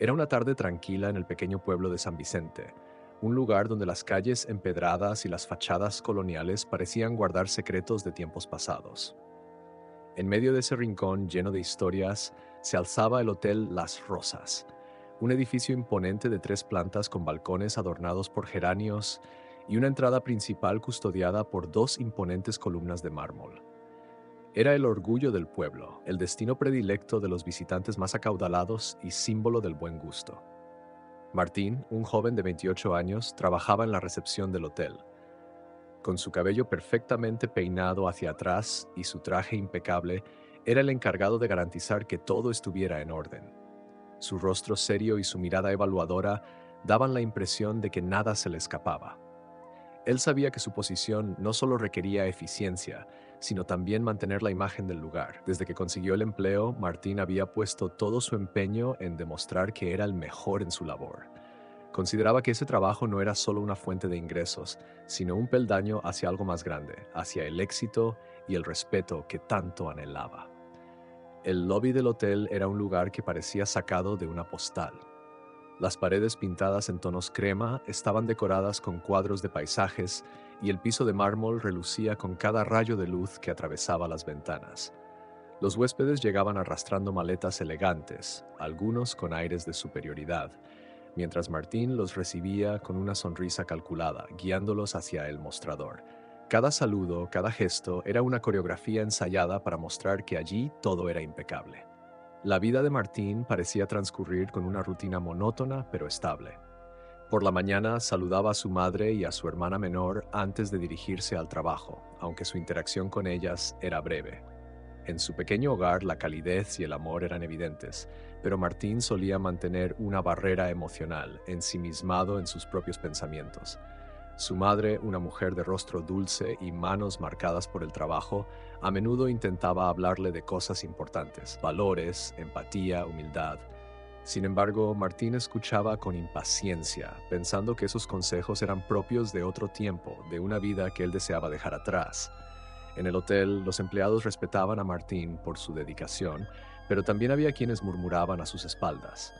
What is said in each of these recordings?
Era una tarde tranquila en el pequeño pueblo de San Vicente, un lugar donde las calles empedradas y las fachadas coloniales parecían guardar secretos de tiempos pasados. En medio de ese rincón lleno de historias se alzaba el Hotel Las Rosas, un edificio imponente de 3 plantas con balcones adornados por geranios y una entrada principal custodiada por 2 imponentes columnas de mármol. Era el orgullo del pueblo, el destino predilecto de los visitantes más acaudalados y símbolo del buen gusto. Martín, un joven de 28 años, trabajaba en la recepción del hotel. Con su cabello perfectamente peinado hacia atrás y su traje impecable, era el encargado de garantizar que todo estuviera en orden. Su rostro serio y su mirada evaluadora daban la impresión de que nada se le escapaba. Él sabía que su posición no solo requería eficiencia, sino también mantener la imagen del lugar. Desde que consiguió el empleo, Martín había puesto todo su empeño en demostrar que era el mejor en su labor. Consideraba que ese trabajo no era solo una fuente de ingresos, sino un peldaño hacia algo más grande, hacia el éxito y el respeto que tanto anhelaba. El lobby del hotel era un lugar que parecía sacado de una postal. Las paredes pintadas en tonos crema estaban decoradas con cuadros de paisajes y el piso de mármol relucía con cada rayo de luz que atravesaba las ventanas. Los huéspedes llegaban arrastrando maletas elegantes, algunos con aires de superioridad, mientras Martín los recibía con una sonrisa calculada, guiándolos hacia el mostrador. Cada saludo, cada gesto era una coreografía ensayada para mostrar que allí todo era impecable. La vida de Martín parecía transcurrir con una rutina monótona pero estable. Por la mañana saludaba a su madre y a su hermana menor antes de dirigirse al trabajo, aunque su interacción con ellas era breve. En su pequeño hogar la calidez y el amor eran evidentes, pero Martín solía mantener una barrera emocional, ensimismado en sus propios pensamientos. Su madre, una mujer de rostro dulce y manos marcadas por el trabajo, a menudo intentaba hablarle de cosas importantes, valores, empatía, humildad. Sin embargo, Martín escuchaba con impaciencia, pensando que esos consejos eran propios de otro tiempo, de una vida que él deseaba dejar atrás. En el hotel, los empleados respetaban a Martín por su dedicación, pero también había quienes murmuraban a sus espaldas.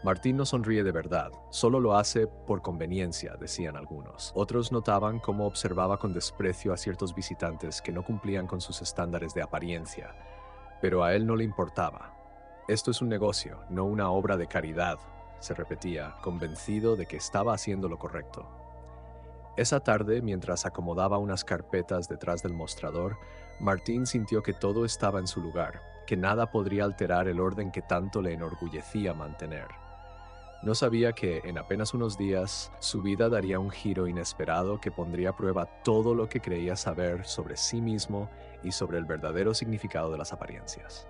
Martín no sonríe de verdad, solo lo hace por conveniencia, decían algunos. Otros notaban cómo observaba con desprecio a ciertos visitantes que no cumplían con sus estándares de apariencia, pero a él no le importaba. Esto es un negocio, no una obra de caridad, se repetía, convencido de que estaba haciendo lo correcto. Esa tarde, mientras acomodaba unas carpetas detrás del mostrador, Martín sintió que todo estaba en su lugar, que nada podría alterar el orden que tanto le enorgullecía mantener. No sabía que, en apenas unos días, su vida daría un giro inesperado que pondría a prueba todo lo que creía saber sobre sí mismo y sobre el verdadero significado de las apariencias.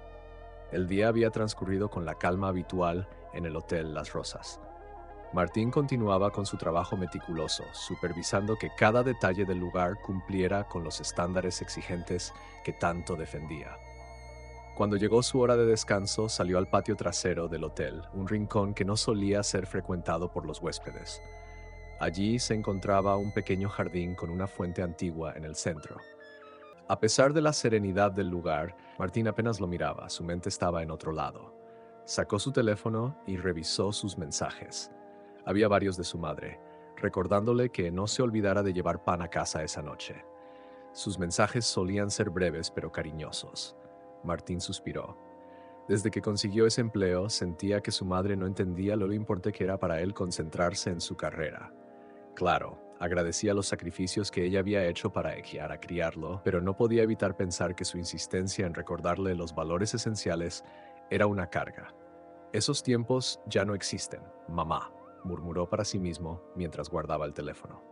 El día había transcurrido con la calma habitual en el Hotel Las Rosas. Martín continuaba con su trabajo meticuloso, supervisando que cada detalle del lugar cumpliera con los estándares exigentes que tanto defendía. Cuando llegó su hora de descanso, salió al patio trasero del hotel, un rincón que no solía ser frecuentado por los huéspedes. Allí se encontraba un pequeño jardín con una fuente antigua en el centro. A pesar de la serenidad del lugar, Martín apenas lo miraba, su mente estaba en otro lado. Sacó su teléfono y revisó sus mensajes. Había varios de su madre, recordándole que no se olvidara de llevar pan a casa esa noche. Sus mensajes solían ser breves pero cariñosos. Martín suspiró. Desde que consiguió ese empleo, sentía que su madre no entendía lo importante que era para él concentrarse en su carrera. Claro, agradecía los sacrificios que ella había hecho para guiar a criarlo, pero no podía evitar pensar que su insistencia en recordarle los valores esenciales era una carga. Esos tiempos ya no existen, mamá, murmuró para sí mismo mientras guardaba el teléfono.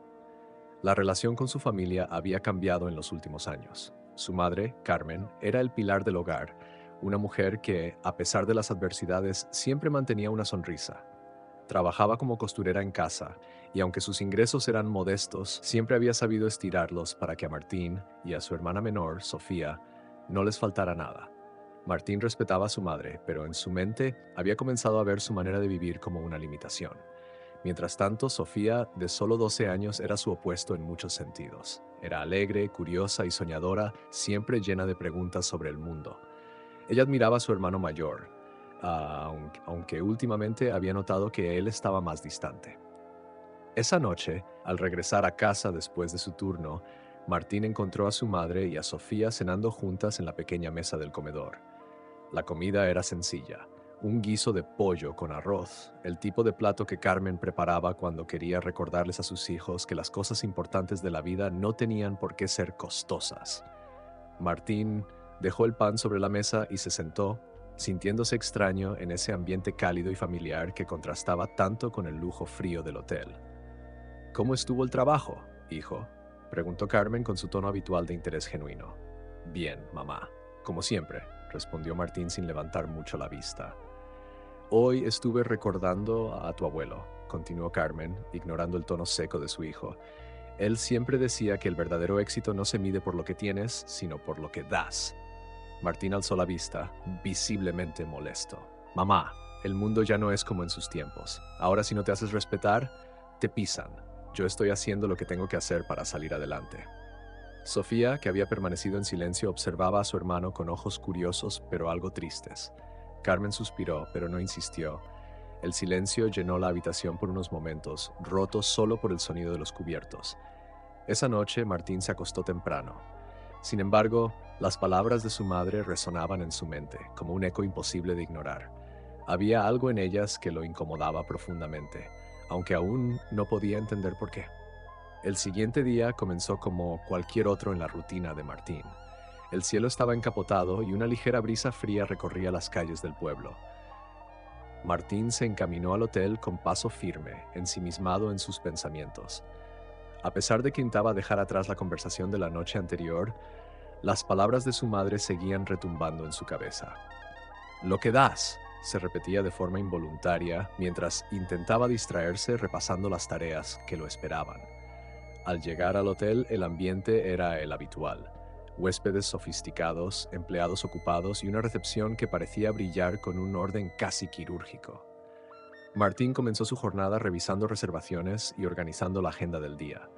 La relación con su familia había cambiado en los últimos años. Su madre, Carmen, era el pilar del hogar, una mujer que, a pesar de las adversidades, siempre mantenía una sonrisa. Trabajaba como costurera en casa y aunque sus ingresos eran modestos, siempre había sabido estirarlos para que a Martín y a su hermana menor, Sofía, no les faltara nada. Martín respetaba a su madre, pero en su mente había comenzado a ver su manera de vivir como una limitación. Mientras tanto, Sofía, de solo 12 años, era su opuesto en muchos sentidos. Era alegre, curiosa y soñadora, siempre llena de preguntas sobre el mundo. Ella admiraba a su hermano mayor, aunque últimamente había notado que él estaba más distante. Esa noche, al regresar a casa después de su turno, Martín encontró a su madre y a Sofía cenando juntas en la pequeña mesa del comedor. La comida era sencilla, un guiso de pollo con arroz, el tipo de plato que Carmen preparaba cuando quería recordarles a sus hijos que las cosas importantes de la vida no tenían por qué ser costosas. Martín dejó el pan sobre la mesa y se sentó, sintiéndose extraño en ese ambiente cálido y familiar que contrastaba tanto con el lujo frío del hotel. ¿Cómo estuvo el trabajo, hijo?, preguntó Carmen con su tono habitual de interés genuino. Bien, mamá, como siempre, respondió Martín sin levantar mucho la vista. Hoy estuve recordando a tu abuelo, continuó Carmen, ignorando el tono seco de su hijo. Él siempre decía que el verdadero éxito no se mide por lo que tienes, sino por lo que das. Martín alzó la vista, visiblemente molesto. Mamá, el mundo ya no es como en sus tiempos. Ahora si no te haces respetar, te pisan. Yo estoy haciendo lo que tengo que hacer para salir adelante. Sofía, que había permanecido en silencio, observaba a su hermano con ojos curiosos pero algo tristes. Carmen suspiró, pero no insistió. El silencio llenó la habitación por unos momentos, roto solo por el sonido de los cubiertos. Esa noche Martín se acostó temprano. Sin embargo, las palabras de su madre resonaban en su mente, como un eco imposible de ignorar. Había algo en ellas que lo incomodaba profundamente, aunque aún no podía entender por qué. El siguiente día comenzó como cualquier otro en la rutina de Martín. El cielo estaba encapotado y una ligera brisa fría recorría las calles del pueblo. Martín se encaminó al hotel con paso firme, ensimismado en sus pensamientos. A pesar de que intentaba dejar atrás la conversación de la noche anterior, las palabras de su madre seguían retumbando en su cabeza. Lo que das, se repetía de forma involuntaria mientras intentaba distraerse repasando las tareas que lo esperaban. Al llegar al hotel, el ambiente era el habitual. Huéspedes sofisticados, empleados ocupados y una recepción que parecía brillar con un orden casi quirúrgico. Martín comenzó su jornada revisando reservaciones y organizando la agenda del día.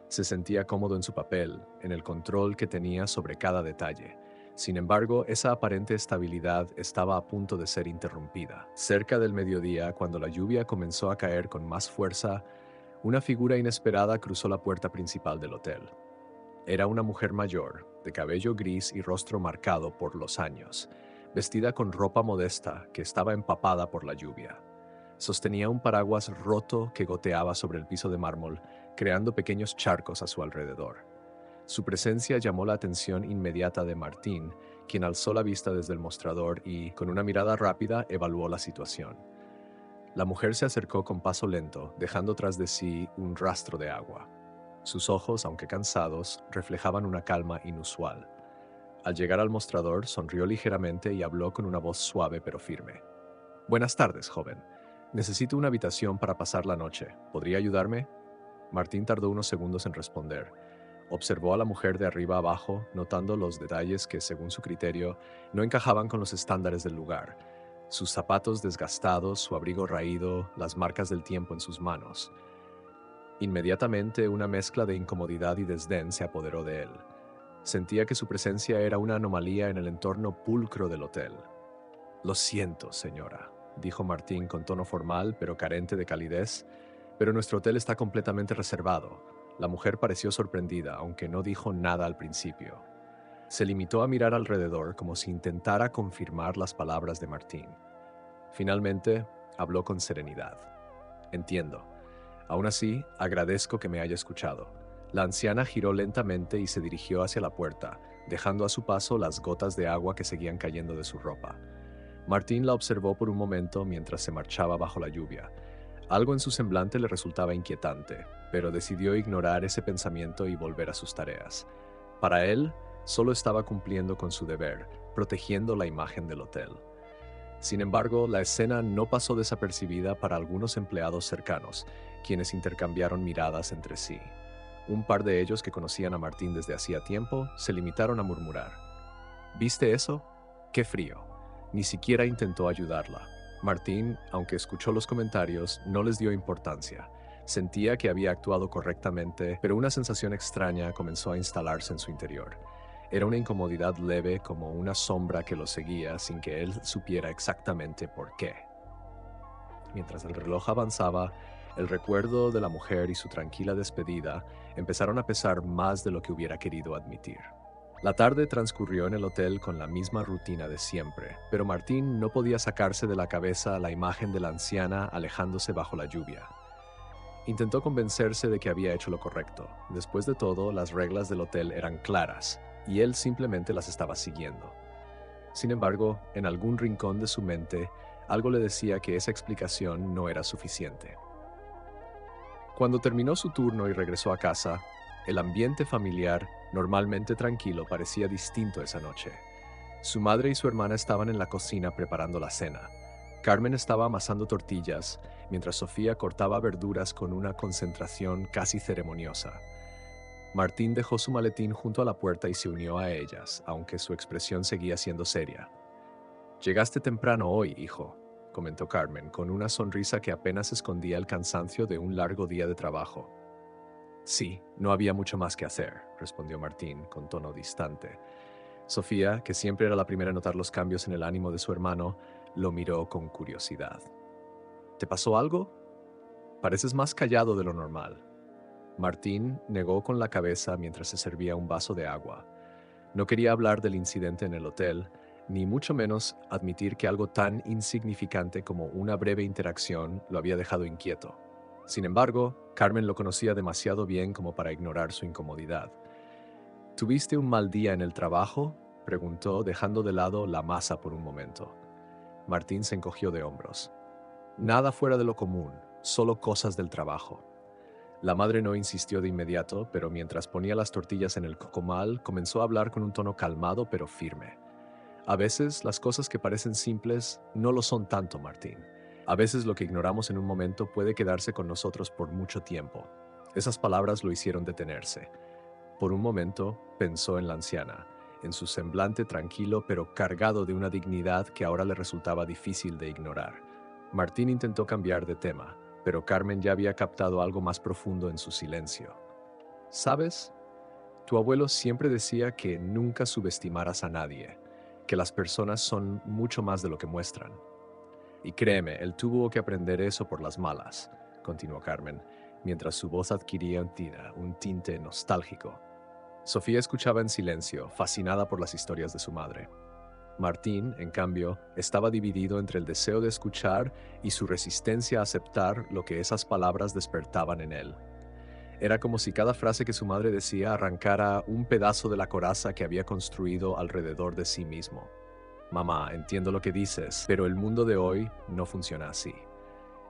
Se sentía cómodo en su papel, en el control que tenía sobre cada detalle. Sin embargo, esa aparente estabilidad estaba a punto de ser interrumpida. Cerca del mediodía, cuando la lluvia comenzó a caer con más fuerza, una figura inesperada cruzó la puerta principal del hotel. Era una mujer mayor, de cabello gris y rostro marcado por los años, vestida con ropa modesta que estaba empapada por la lluvia. Sostenía un paraguas roto que goteaba sobre el piso de mármol, creando pequeños charcos a su alrededor. Su presencia llamó la atención inmediata de Martín, quien alzó la vista desde el mostrador y, con una mirada rápida, evaluó la situación. La mujer se acercó con paso lento, dejando tras de sí un rastro de agua. Sus ojos, aunque cansados, reflejaban una calma inusual. Al llegar al mostrador, sonrió ligeramente y habló con una voz suave pero firme. «Buenas tardes, joven. Necesito una habitación para pasar la noche. ¿Podría ayudarme?» Martín tardó unos segundos en responder. Observó a la mujer de arriba abajo, notando los detalles que, según su criterio, no encajaban con los estándares del lugar. Sus zapatos desgastados, su abrigo raído, las marcas del tiempo en sus manos. Inmediatamente una mezcla de incomodidad y desdén se apoderó de él. Sentía que su presencia era una anomalía en el entorno pulcro del hotel. «Lo siento, señora», dijo Martín con tono formal pero carente de calidez, «pero nuestro hotel está completamente reservado». La mujer pareció sorprendida, aunque no dijo nada al principio. Se limitó a mirar alrededor como si intentara confirmar las palabras de Martín. Finalmente, habló con serenidad. «Entiendo. Aún así, agradezco que me haya escuchado». La anciana giró lentamente y se dirigió hacia la puerta, dejando a su paso las gotas de agua que seguían cayendo de su ropa. Martín la observó por un momento mientras se marchaba bajo la lluvia. Algo en su semblante le resultaba inquietante, pero decidió ignorar ese pensamiento y volver a sus tareas. Para él, solo estaba cumpliendo con su deber, protegiendo la imagen del hotel. Sin embargo, la escena no pasó desapercibida para algunos empleados cercanos, quienes intercambiaron miradas entre sí. Un par de ellos que conocían a Martín desde hacía tiempo se limitaron a murmurar. «¿Viste eso? ¡Qué frío!». Ni siquiera intentó ayudarla. Martín, aunque escuchó los comentarios, no les dio importancia. Sentía que había actuado correctamente, pero una sensación extraña comenzó a instalarse en su interior. Era una incomodidad leve como una sombra que lo seguía sin que él supiera exactamente por qué. Mientras el reloj avanzaba, el recuerdo de la mujer y su tranquila despedida empezaron a pesar más de lo que hubiera querido admitir. La tarde transcurrió en el hotel con la misma rutina de siempre, pero Martín no podía sacarse de la cabeza la imagen de la anciana alejándose bajo la lluvia. Intentó convencerse de que había hecho lo correcto. Después de todo, las reglas del hotel eran claras, y él simplemente las estaba siguiendo. Sin embargo, en algún rincón de su mente, algo le decía que esa explicación no era suficiente. Cuando terminó su turno y regresó a casa, el ambiente familiar, normalmente tranquilo, parecía distinto esa noche. Su madre y su hermana estaban en la cocina preparando la cena. Carmen estaba amasando tortillas, mientras Sofía cortaba verduras con una concentración casi ceremoniosa. Martín dejó su maletín junto a la puerta y se unió a ellas, aunque su expresión seguía siendo seria. «Llegaste temprano hoy, hijo», comentó Carmen, con una sonrisa que apenas escondía el cansancio de un largo día de trabajo. «Sí, no había mucho más que hacer», respondió Martín, con tono distante. Sofía, que siempre era la primera a notar los cambios en el ánimo de su hermano, lo miró con curiosidad. «¿Te pasó algo? Pareces más callado de lo normal». Martín negó con la cabeza mientras se servía un vaso de agua. No quería hablar del incidente en el hotel, ni mucho menos admitir que algo tan insignificante como una breve interacción lo había dejado inquieto. Sin embargo, Carmen lo conocía demasiado bien como para ignorar su incomodidad. «¿Tuviste un mal día en el trabajo?», preguntó, dejando de lado la masa por un momento. Martín se encogió de hombros. «Nada fuera de lo común, solo cosas del trabajo». La madre no insistió de inmediato, pero mientras ponía las tortillas en el cocomal, comenzó a hablar con un tono calmado pero firme. «A veces las cosas que parecen simples no lo son tanto, Martín. A veces lo que ignoramos en un momento puede quedarse con nosotros por mucho tiempo». Esas palabras lo hicieron detenerse. Por un momento pensó en la anciana, en su semblante tranquilo pero cargado de una dignidad que ahora le resultaba difícil de ignorar. Martín intentó cambiar de tema, pero Carmen ya había captado algo más profundo en su silencio. «¿Sabes? Tu abuelo siempre decía que nunca subestimaras a nadie, que las personas son mucho más de lo que muestran. Y créeme, él tuvo que aprender eso por las malas», continuó Carmen, mientras su voz adquiría un tinte nostálgico. Sofía escuchaba en silencio, fascinada por las historias de su madre. Martín, en cambio, estaba dividido entre el deseo de escuchar y su resistencia a aceptar lo que esas palabras despertaban en él. Era como si cada frase que su madre decía arrancara un pedazo de la coraza que había construido alrededor de sí mismo. «Mamá, entiendo lo que dices, pero el mundo de hoy no funciona así.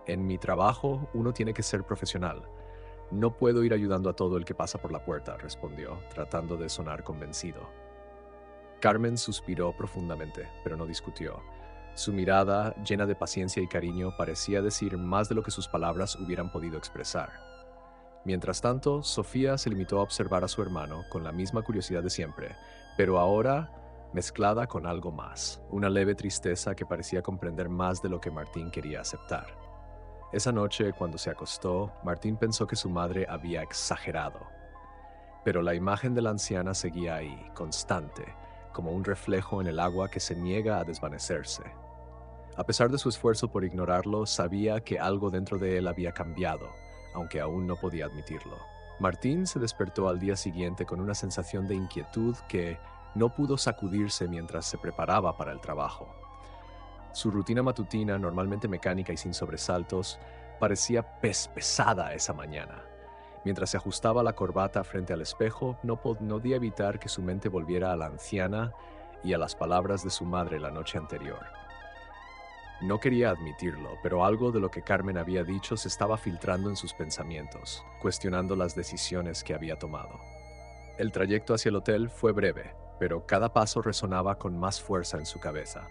En mi trabajo, uno tiene que ser profesional. No puedo ir ayudando a todo el que pasa por la puerta», respondió, tratando de sonar convencido. Carmen suspiró profundamente, pero no discutió. Su mirada, llena de paciencia y cariño, parecía decir más de lo que sus palabras hubieran podido expresar. Mientras tanto, Sofía se limitó a observar a su hermano con la misma curiosidad de siempre, pero ahora mezclada con algo más, una leve tristeza que parecía comprender más de lo que Martín quería aceptar. Esa noche, cuando se acostó, Martín pensó que su madre había exagerado. Pero la imagen de la anciana seguía ahí, constante, como un reflejo en el agua que se niega a desvanecerse. A pesar de su esfuerzo por ignorarlo, sabía que algo dentro de él había cambiado, aunque aún no podía admitirlo. Martín se despertó al día siguiente con una sensación de inquietud que no pudo sacudirse mientras se preparaba para el trabajo. Su rutina matutina, normalmente mecánica y sin sobresaltos, parecía pesada esa mañana. Mientras se ajustaba la corbata frente al espejo, no podía evitar que su mente volviera a la anciana y a las palabras de su madre la noche anterior. No quería admitirlo, pero algo de lo que Carmen había dicho se estaba filtrando en sus pensamientos, cuestionando las decisiones que había tomado. El trayecto hacia el hotel fue breve, pero cada paso resonaba con más fuerza en su cabeza.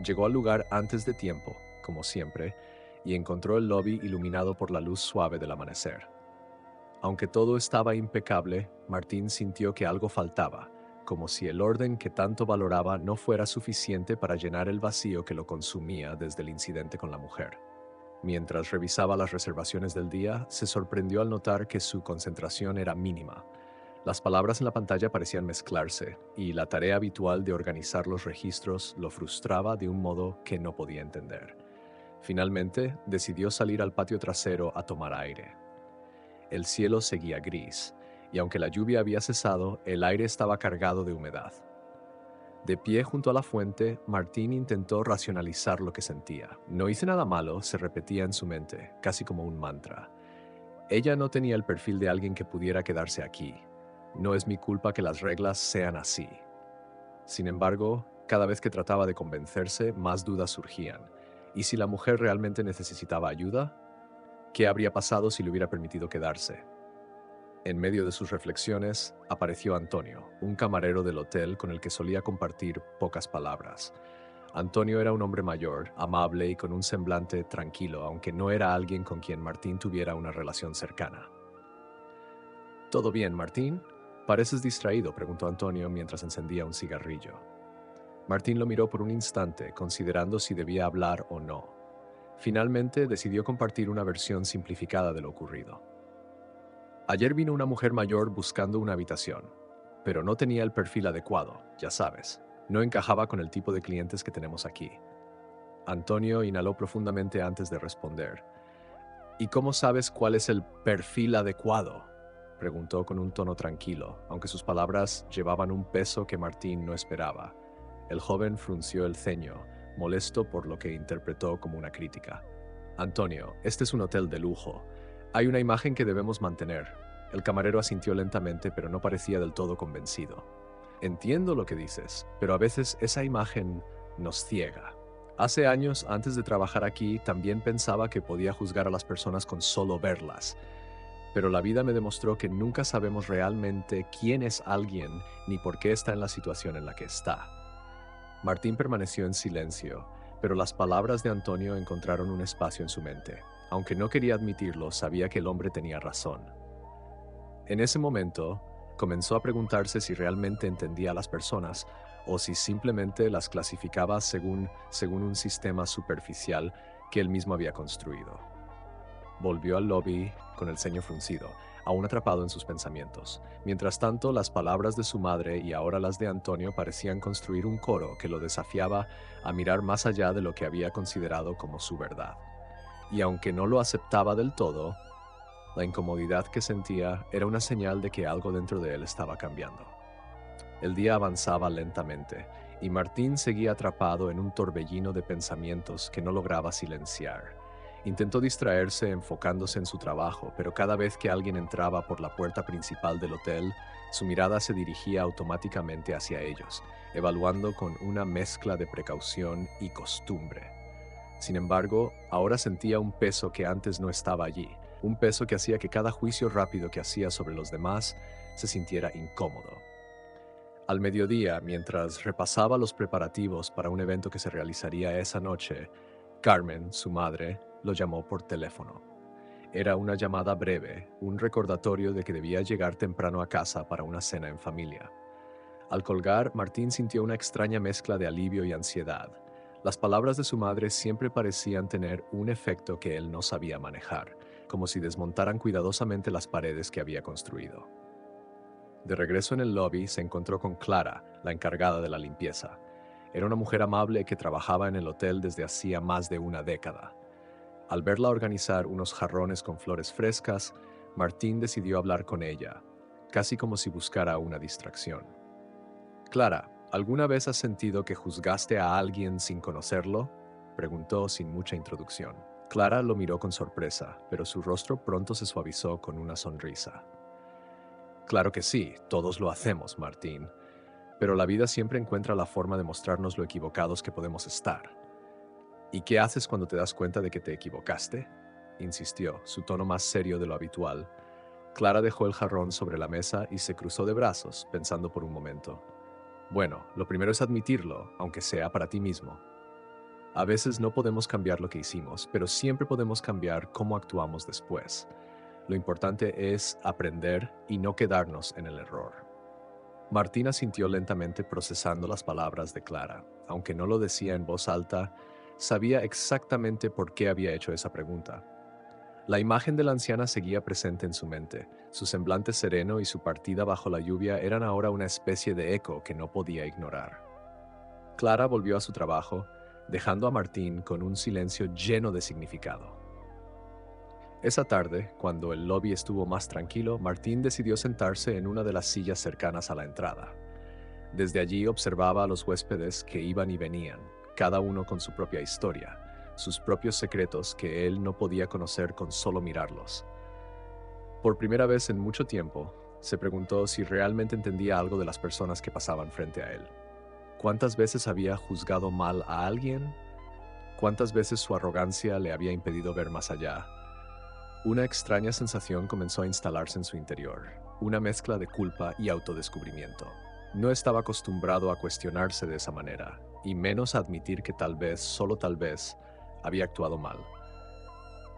Llegó al lugar antes de tiempo, como siempre, y encontró el lobby iluminado por la luz suave del amanecer. Aunque todo estaba impecable, Martín sintió que algo faltaba, como si el orden que tanto valoraba no fuera suficiente para llenar el vacío que lo consumía desde el incidente con la mujer. Mientras revisaba las reservaciones del día, se sorprendió al notar que su concentración era mínima. Las palabras en la pantalla parecían mezclarse, y la tarea habitual de organizar los registros lo frustraba de un modo que no podía entender. Finalmente, decidió salir al patio trasero a tomar aire. El cielo seguía gris, y aunque la lluvia había cesado, el aire estaba cargado de humedad. De pie junto a la fuente, Martín intentó racionalizar lo que sentía. No hice nada malo, se repetía en su mente, casi como un mantra. Ella no tenía el perfil de alguien que pudiera quedarse aquí. No es mi culpa que las reglas sean así. Sin embargo, cada vez que trataba de convencerse, más dudas surgían. ¿Y si la mujer realmente necesitaba ayuda? ¿Qué habría pasado si le hubiera permitido quedarse? En medio de sus reflexiones, apareció Antonio, un camarero del hotel con el que solía compartir pocas palabras. Antonio era un hombre mayor, amable y con un semblante tranquilo, aunque no era alguien con quien Martín tuviera una relación cercana. ¿Todo bien, Martín? Pareces distraído, preguntó Antonio mientras encendía un cigarrillo. Martín lo miró por un instante, considerando si debía hablar o no. Finalmente decidió compartir una versión simplificada de lo ocurrido. Ayer vino una mujer mayor buscando una habitación, pero no tenía el perfil adecuado, ya sabes. No encajaba con el tipo de clientes que tenemos aquí. Antonio inhaló profundamente antes de responder. ¿Y cómo sabes cuál es el perfil adecuado?, preguntó con un tono tranquilo, aunque sus palabras llevaban un peso que Martín no esperaba. El joven frunció el ceño, molesto por lo que interpretó como una crítica. Antonio, este es un hotel de lujo. Hay una imagen que debemos mantener. El camarero asintió lentamente, pero no parecía del todo convencido. Entiendo lo que dices, pero a veces esa imagen nos ciega. Hace años, antes de trabajar aquí, también pensaba que podía juzgar a las personas con solo verlas. Pero la vida me demostró que nunca sabemos realmente quién es alguien ni por qué está en la situación en la que está. Martín permaneció en silencio, pero las palabras de Antonio encontraron un espacio en su mente. Aunque no quería admitirlo, sabía que el hombre tenía razón. En ese momento, comenzó a preguntarse si realmente entendía a las personas o si simplemente las clasificaba según un sistema superficial que él mismo había construido. Volvió al lobby con el ceño fruncido, aún atrapado en sus pensamientos. Mientras tanto, las palabras de su madre y ahora las de Antonio parecían construir un coro que lo desafiaba a mirar más allá de lo que había considerado como su verdad. Y aunque no lo aceptaba del todo, la incomodidad que sentía era una señal de que algo dentro de él estaba cambiando. El día avanzaba lentamente, y Martín seguía atrapado en un torbellino de pensamientos que no lograba silenciar. Intentó distraerse enfocándose en su trabajo, pero cada vez que alguien entraba por la puerta principal del hotel, su mirada se dirigía automáticamente hacia ellos, evaluando con una mezcla de precaución y costumbre. Sin embargo, ahora sentía un peso que antes no estaba allí, un peso que hacía que cada juicio rápido que hacía sobre los demás se sintiera incómodo. Al mediodía, mientras repasaba los preparativos para un evento que se realizaría esa noche, Carmen, su madre, lo llamó por teléfono. Era una llamada breve, un recordatorio de que debía llegar temprano a casa para una cena en familia. Al colgar, Martín sintió una extraña mezcla de alivio y ansiedad. Las palabras de su madre siempre parecían tener un efecto que él no sabía manejar, como si desmontaran cuidadosamente las paredes que había construido. De regreso en el lobby, se encontró con Clara, la encargada de la limpieza. Era una mujer amable que trabajaba en el hotel desde hacía más de una década. Al verla organizar unos jarrones con flores frescas, Martín decidió hablar con ella, casi como si buscara una distracción. Clara, ¿alguna vez has sentido que juzgaste a alguien sin conocerlo?, preguntó sin mucha introducción. Clara lo miró con sorpresa, pero su rostro pronto se suavizó con una sonrisa. Claro que sí, todos lo hacemos, Martín, pero la vida siempre encuentra la forma de mostrarnos lo equivocados que podemos estar. ¿Y qué haces cuando te das cuenta de que te equivocaste?, insistió, su tono más serio de lo habitual. Clara dejó el jarrón sobre la mesa y se cruzó de brazos, pensando por un momento. Bueno, lo primero es admitirlo, aunque sea para ti mismo. A veces no podemos cambiar lo que hicimos, pero siempre podemos cambiar cómo actuamos después. Lo importante es aprender y no quedarnos en el error. Martín asintió lentamente procesando las palabras de Clara. Aunque no lo decía en voz alta, sabía exactamente por qué había hecho esa pregunta. La imagen de la anciana seguía presente en su mente. Su semblante sereno y su partida bajo la lluvia eran ahora una especie de eco que no podía ignorar. Clara volvió a su trabajo, dejando a Martín con un silencio lleno de significado. Esa tarde, cuando el lobby estuvo más tranquilo, Martín decidió sentarse en una de las sillas cercanas a la entrada. Desde allí observaba a los huéspedes que iban y venían, cada uno con su propia historia, sus propios secretos que él no podía conocer con solo mirarlos. Por primera vez en mucho tiempo, se preguntó si realmente entendía algo de las personas que pasaban frente a él. ¿Cuántas veces había juzgado mal a alguien? ¿Cuántas veces su arrogancia le había impedido ver más allá? Una extraña sensación comenzó a instalarse en su interior, una mezcla de culpa y autodescubrimiento. No estaba acostumbrado a cuestionarse de esa manera, y menos a admitir que tal vez, solo tal vez, había actuado mal.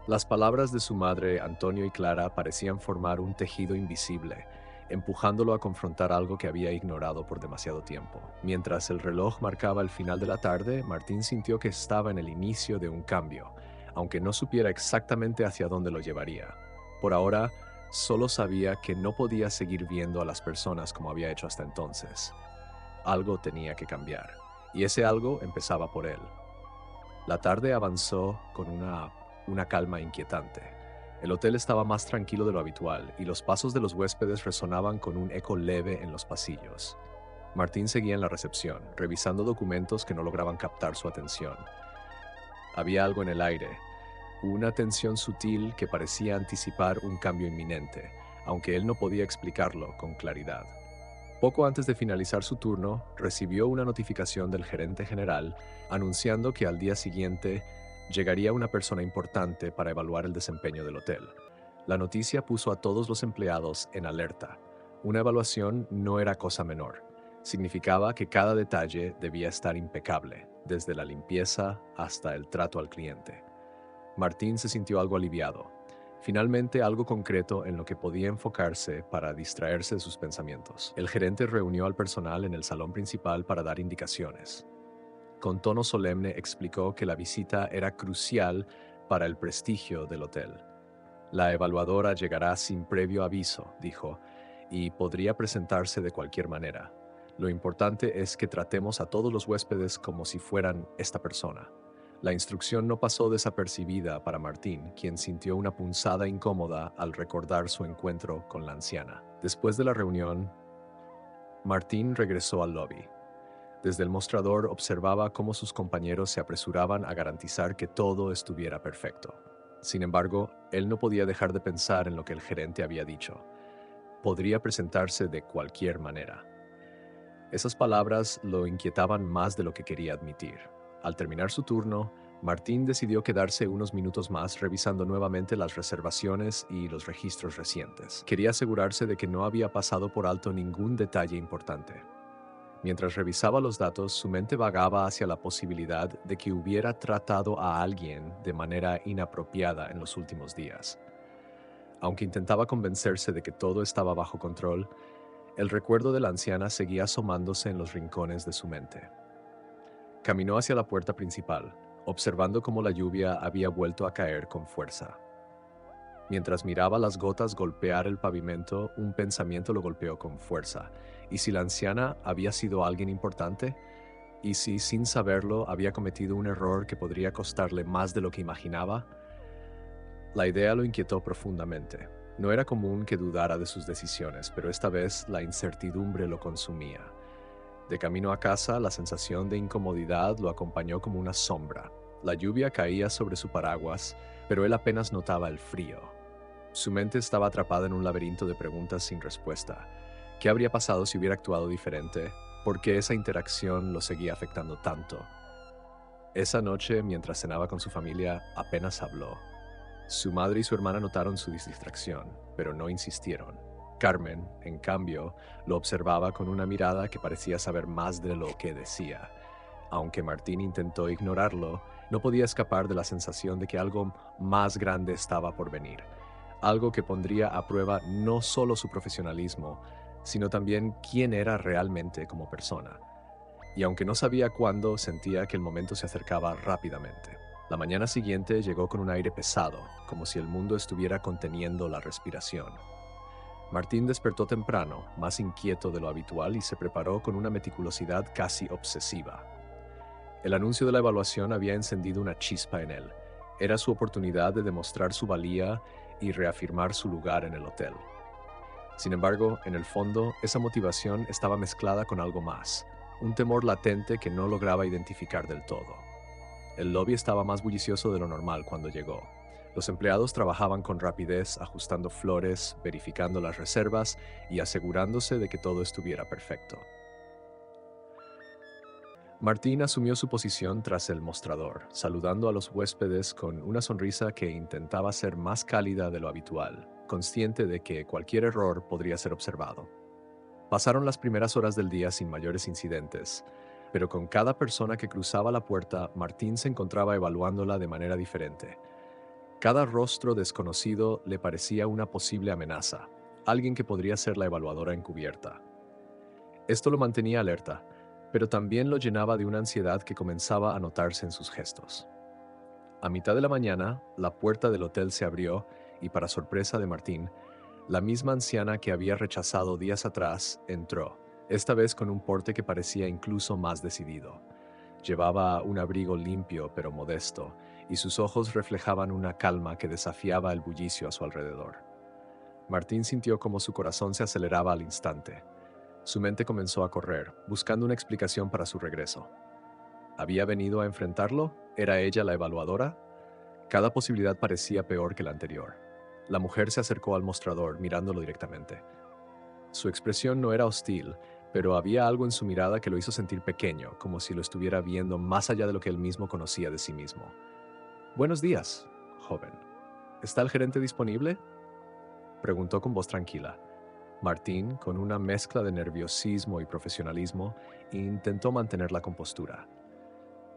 Las palabras de su madre, Antonio y Clara, parecían formar un tejido invisible, empujándolo a confrontar algo que había ignorado por demasiado tiempo. Mientras el reloj marcaba el final de la tarde, Martín sintió que estaba en el inicio de un cambio, aunque no supiera exactamente hacia dónde lo llevaría. Por ahora, solo sabía que no podía seguir viendo a las personas como había hecho hasta entonces. Algo tenía que cambiar, y ese algo empezaba por él. La tarde avanzó con una calma inquietante. El hotel estaba más tranquilo de lo habitual, y los pasos de los huéspedes resonaban con un eco leve en los pasillos. Martín seguía en la recepción, revisando documentos que no lograban captar su atención. Había algo en el aire, una tensión sutil que parecía anticipar un cambio inminente, aunque él no podía explicarlo con claridad. Poco antes de finalizar su turno, recibió una notificación del gerente general anunciando que al día siguiente llegaría una persona importante para evaluar el desempeño del hotel. La noticia puso a todos los empleados en alerta. Una evaluación no era cosa menor. Significaba que cada detalle debía estar impecable, desde la limpieza hasta el trato al cliente. Martín se sintió algo aliviado. Finalmente, algo concreto en lo que podía enfocarse para distraerse de sus pensamientos. El gerente reunió al personal en el salón principal para dar indicaciones. Con tono solemne explicó que la visita era crucial para el prestigio del hotel. La evaluadora llegará sin previo aviso, dijo, y podría presentarse de cualquier manera. Lo importante es que tratemos a todos los huéspedes como si fueran esta persona. La instrucción no pasó desapercibida para Martín, quien sintió una punzada incómoda al recordar su encuentro con la anciana. Después de la reunión, Martín regresó al lobby. Desde el mostrador observaba cómo sus compañeros se apresuraban a garantizar que todo estuviera perfecto. Sin embargo, él no podía dejar de pensar en lo que el gerente había dicho. Podría presentarse de cualquier manera. Esas palabras lo inquietaban más de lo que quería admitir. Al terminar su turno, Martín decidió quedarse unos minutos más revisando nuevamente las reservaciones y los registros recientes. Quería asegurarse de que no había pasado por alto ningún detalle importante. Mientras revisaba los datos, su mente vagaba hacia la posibilidad de que hubiera tratado a alguien de manera inapropiada en los últimos días. Aunque intentaba convencerse de que todo estaba bajo control, el recuerdo de la anciana seguía asomándose en los rincones de su mente. Caminó hacia la puerta principal, observando cómo la lluvia había vuelto a caer con fuerza. Mientras miraba las gotas golpear el pavimento, un pensamiento lo golpeó con fuerza. ¿Y si la anciana había sido alguien importante? ¿Y si, sin saberlo, había cometido un error que podría costarle más de lo que imaginaba? La idea lo inquietó profundamente. No era común que dudara de sus decisiones, pero esta vez la incertidumbre lo consumía. De camino a casa, la sensación de incomodidad lo acompañó como una sombra. La lluvia caía sobre su paraguas, pero él apenas notaba el frío. Su mente estaba atrapada en un laberinto de preguntas sin respuesta. ¿Qué habría pasado si hubiera actuado diferente? ¿Por qué esa interacción lo seguía afectando tanto? Esa noche, mientras cenaba con su familia, apenas habló. Su madre y su hermana notaron su distracción, pero no insistieron. Carmen, en cambio, lo observaba con una mirada que parecía saber más de lo que decía. Aunque Martín intentó ignorarlo, no podía escapar de la sensación de que algo más grande estaba por venir. Algo que pondría a prueba no solo su profesionalismo, sino también quién era realmente como persona. Y aunque no sabía cuándo, sentía que el momento se acercaba rápidamente. La mañana siguiente llegó con un aire pesado, como si el mundo estuviera conteniendo la respiración. Martín despertó temprano, más inquieto de lo habitual, y se preparó con una meticulosidad casi obsesiva. El anuncio de la evaluación había encendido una chispa en él. Era su oportunidad de demostrar su valía y reafirmar su lugar en el hotel. Sin embargo, en el fondo, esa motivación estaba mezclada con algo más, un temor latente que no lograba identificar del todo. El lobby estaba más bullicioso de lo normal cuando llegó. Los empleados trabajaban con rapidez, ajustando flores, verificando las reservas y asegurándose de que todo estuviera perfecto. Martín asumió su posición tras el mostrador, saludando a los huéspedes con una sonrisa que intentaba ser más cálida de lo habitual, consciente de que cualquier error podría ser observado. Pasaron las primeras horas del día sin mayores incidentes, pero con cada persona que cruzaba la puerta, Martín se encontraba evaluándola de manera diferente. Cada rostro desconocido le parecía una posible amenaza, alguien que podría ser la evaluadora encubierta. Esto lo mantenía alerta, pero también lo llenaba de una ansiedad que comenzaba a notarse en sus gestos. A mitad de la mañana, la puerta del hotel se abrió y, para sorpresa de Martín, la misma anciana que había rechazado días atrás entró, esta vez con un porte que parecía incluso más decidido. Llevaba un abrigo limpio pero modesto, y sus ojos reflejaban una calma que desafiaba el bullicio a su alrededor. Martín sintió como su corazón se aceleraba al instante. Su mente comenzó a correr, buscando una explicación para su regreso. ¿Había venido a enfrentarlo? ¿Era ella la evaluadora? Cada posibilidad parecía peor que la anterior. La mujer se acercó al mostrador, mirándolo directamente. Su expresión no era hostil, pero había algo en su mirada que lo hizo sentir pequeño, como si lo estuviera viendo más allá de lo que él mismo conocía de sí mismo. «Buenos días, joven. ¿Está el gerente disponible?», preguntó con voz tranquila. Martín, con una mezcla de nerviosismo y profesionalismo, intentó mantener la compostura.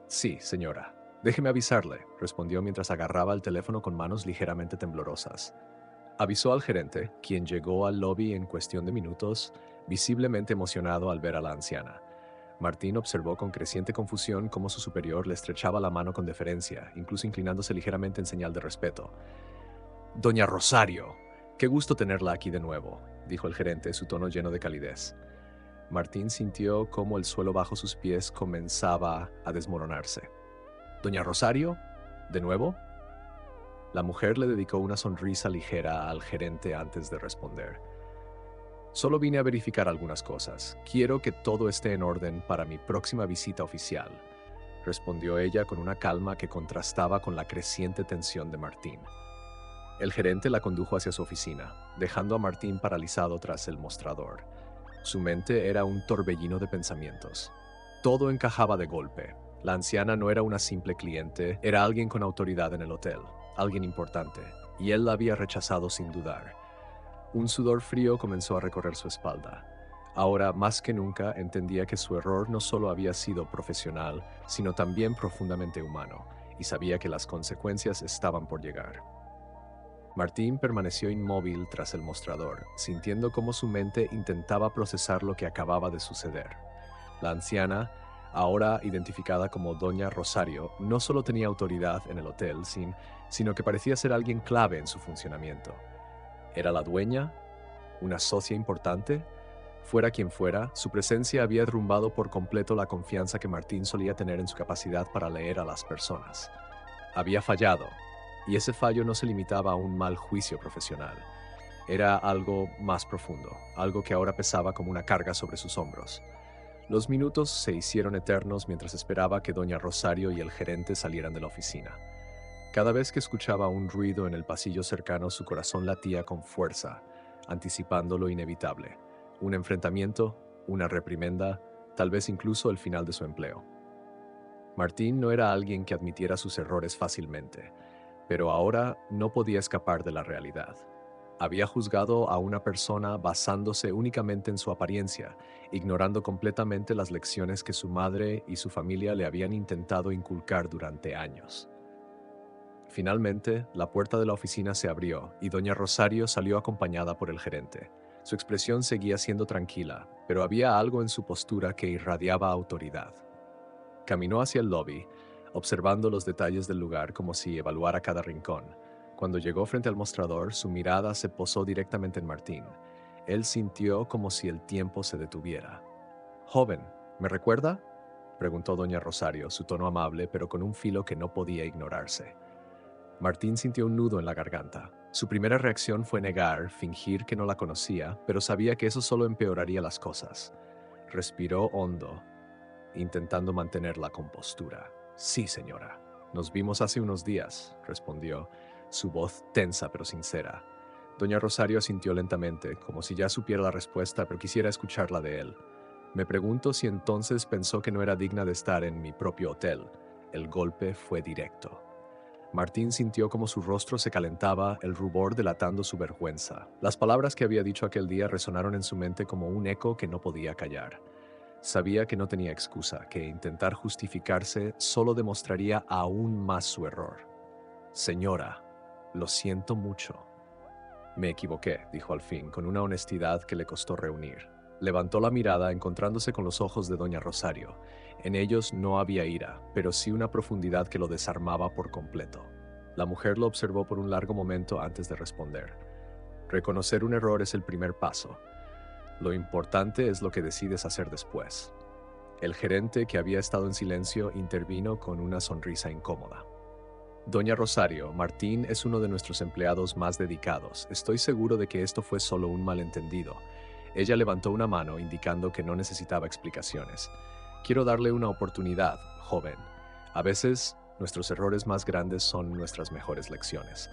«Sí, señora. Déjeme avisarle», respondió mientras agarraba el teléfono con manos ligeramente temblorosas. Avisó al gerente, quien llegó al lobby en cuestión de minutos, visiblemente emocionado al ver a la anciana. Martín observó con creciente confusión cómo su superior le estrechaba la mano con deferencia, incluso inclinándose ligeramente en señal de respeto. «Doña Rosario, qué gusto tenerla aquí de nuevo», dijo el gerente, su tono lleno de calidez. Martín sintió cómo el suelo bajo sus pies comenzaba a desmoronarse. «¿Doña Rosario? ¿De nuevo?». La mujer le dedicó una sonrisa ligera al gerente antes de responder. «Solo vine a verificar algunas cosas. Quiero que todo esté en orden para mi próxima visita oficial», respondió ella con una calma que contrastaba con la creciente tensión de Martín. El gerente la condujo hacia su oficina, dejando a Martín paralizado tras el mostrador. Su mente era un torbellino de pensamientos. Todo encajaba de golpe. La anciana no era una simple cliente, era alguien con autoridad en el hotel, alguien importante, y él la había rechazado sin dudar. Un sudor frío comenzó a recorrer su espalda. Ahora, más que nunca, entendía que su error no solo había sido profesional, sino también profundamente humano, y sabía que las consecuencias estaban por llegar. Martín permaneció inmóvil tras el mostrador, sintiendo cómo su mente intentaba procesar lo que acababa de suceder. La anciana, ahora identificada como Doña Rosario, no solo tenía autoridad en el hotel, sino que parecía ser alguien clave en su funcionamiento. ¿Era la dueña? ¿Una socia importante? Fuera quien fuera, su presencia había derrumbado por completo la confianza que Martín solía tener en su capacidad para leer a las personas. Había fallado, y ese fallo no se limitaba a un mal juicio profesional. Era algo más profundo, algo que ahora pesaba como una carga sobre sus hombros. Los minutos se hicieron eternos mientras esperaba que doña Rosario y el gerente salieran de la oficina. Cada vez que escuchaba un ruido en el pasillo cercano, su corazón latía con fuerza, anticipando lo inevitable. Un enfrentamiento, una reprimenda, tal vez incluso el final de su empleo. Martín no era alguien que admitiera sus errores fácilmente, pero ahora no podía escapar de la realidad. Había juzgado a una persona basándose únicamente en su apariencia, ignorando completamente las lecciones que su madre y su familia le habían intentado inculcar durante años. Finalmente, la puerta de la oficina se abrió y doña Rosario salió acompañada por el gerente. Su expresión seguía siendo tranquila, pero había algo en su postura que irradiaba autoridad. Caminó hacia el lobby, observando los detalles del lugar como si evaluara cada rincón. Cuando llegó frente al mostrador, su mirada se posó directamente en Martín. Él sintió como si el tiempo se detuviera. «Joven, ¿me recuerda?», preguntó doña Rosario, su tono amable, pero con un filo que no podía ignorarse. Martín sintió un nudo en la garganta. Su primera reacción fue negar, fingir que no la conocía, pero sabía que eso solo empeoraría las cosas. Respiró hondo, intentando mantener la compostura. «Sí, señora. Nos vimos hace unos días», respondió, su voz tensa pero sincera. Doña Rosario asintió lentamente, como si ya supiera la respuesta, pero quisiera escucharla de él. «Me pregunto si entonces pensó que no era digna de estar en mi propio hotel». El golpe fue directo. Martín sintió como su rostro se calentaba, el rubor delatando su vergüenza. Las palabras que había dicho aquel día resonaron en su mente como un eco que no podía callar. Sabía que no tenía excusa, que intentar justificarse solo demostraría aún más su error. «Señora, lo siento mucho». «Me equivoqué», dijo al fin, con una honestidad que le costó reunir. Levantó la mirada, encontrándose con los ojos de doña Rosario. En ellos no había ira, pero sí una profundidad que lo desarmaba por completo. La mujer lo observó por un largo momento antes de responder. «Reconocer un error es el primer paso. Lo importante es lo que decides hacer después». El gerente, que había estado en silencio, intervino con una sonrisa incómoda. «Doña Rosario, Martín es uno de nuestros empleados más dedicados. Estoy seguro de que esto fue solo un malentendido». Ella levantó una mano indicando que no necesitaba explicaciones. «Quiero darle una oportunidad, joven. A veces, nuestros errores más grandes son nuestras mejores lecciones.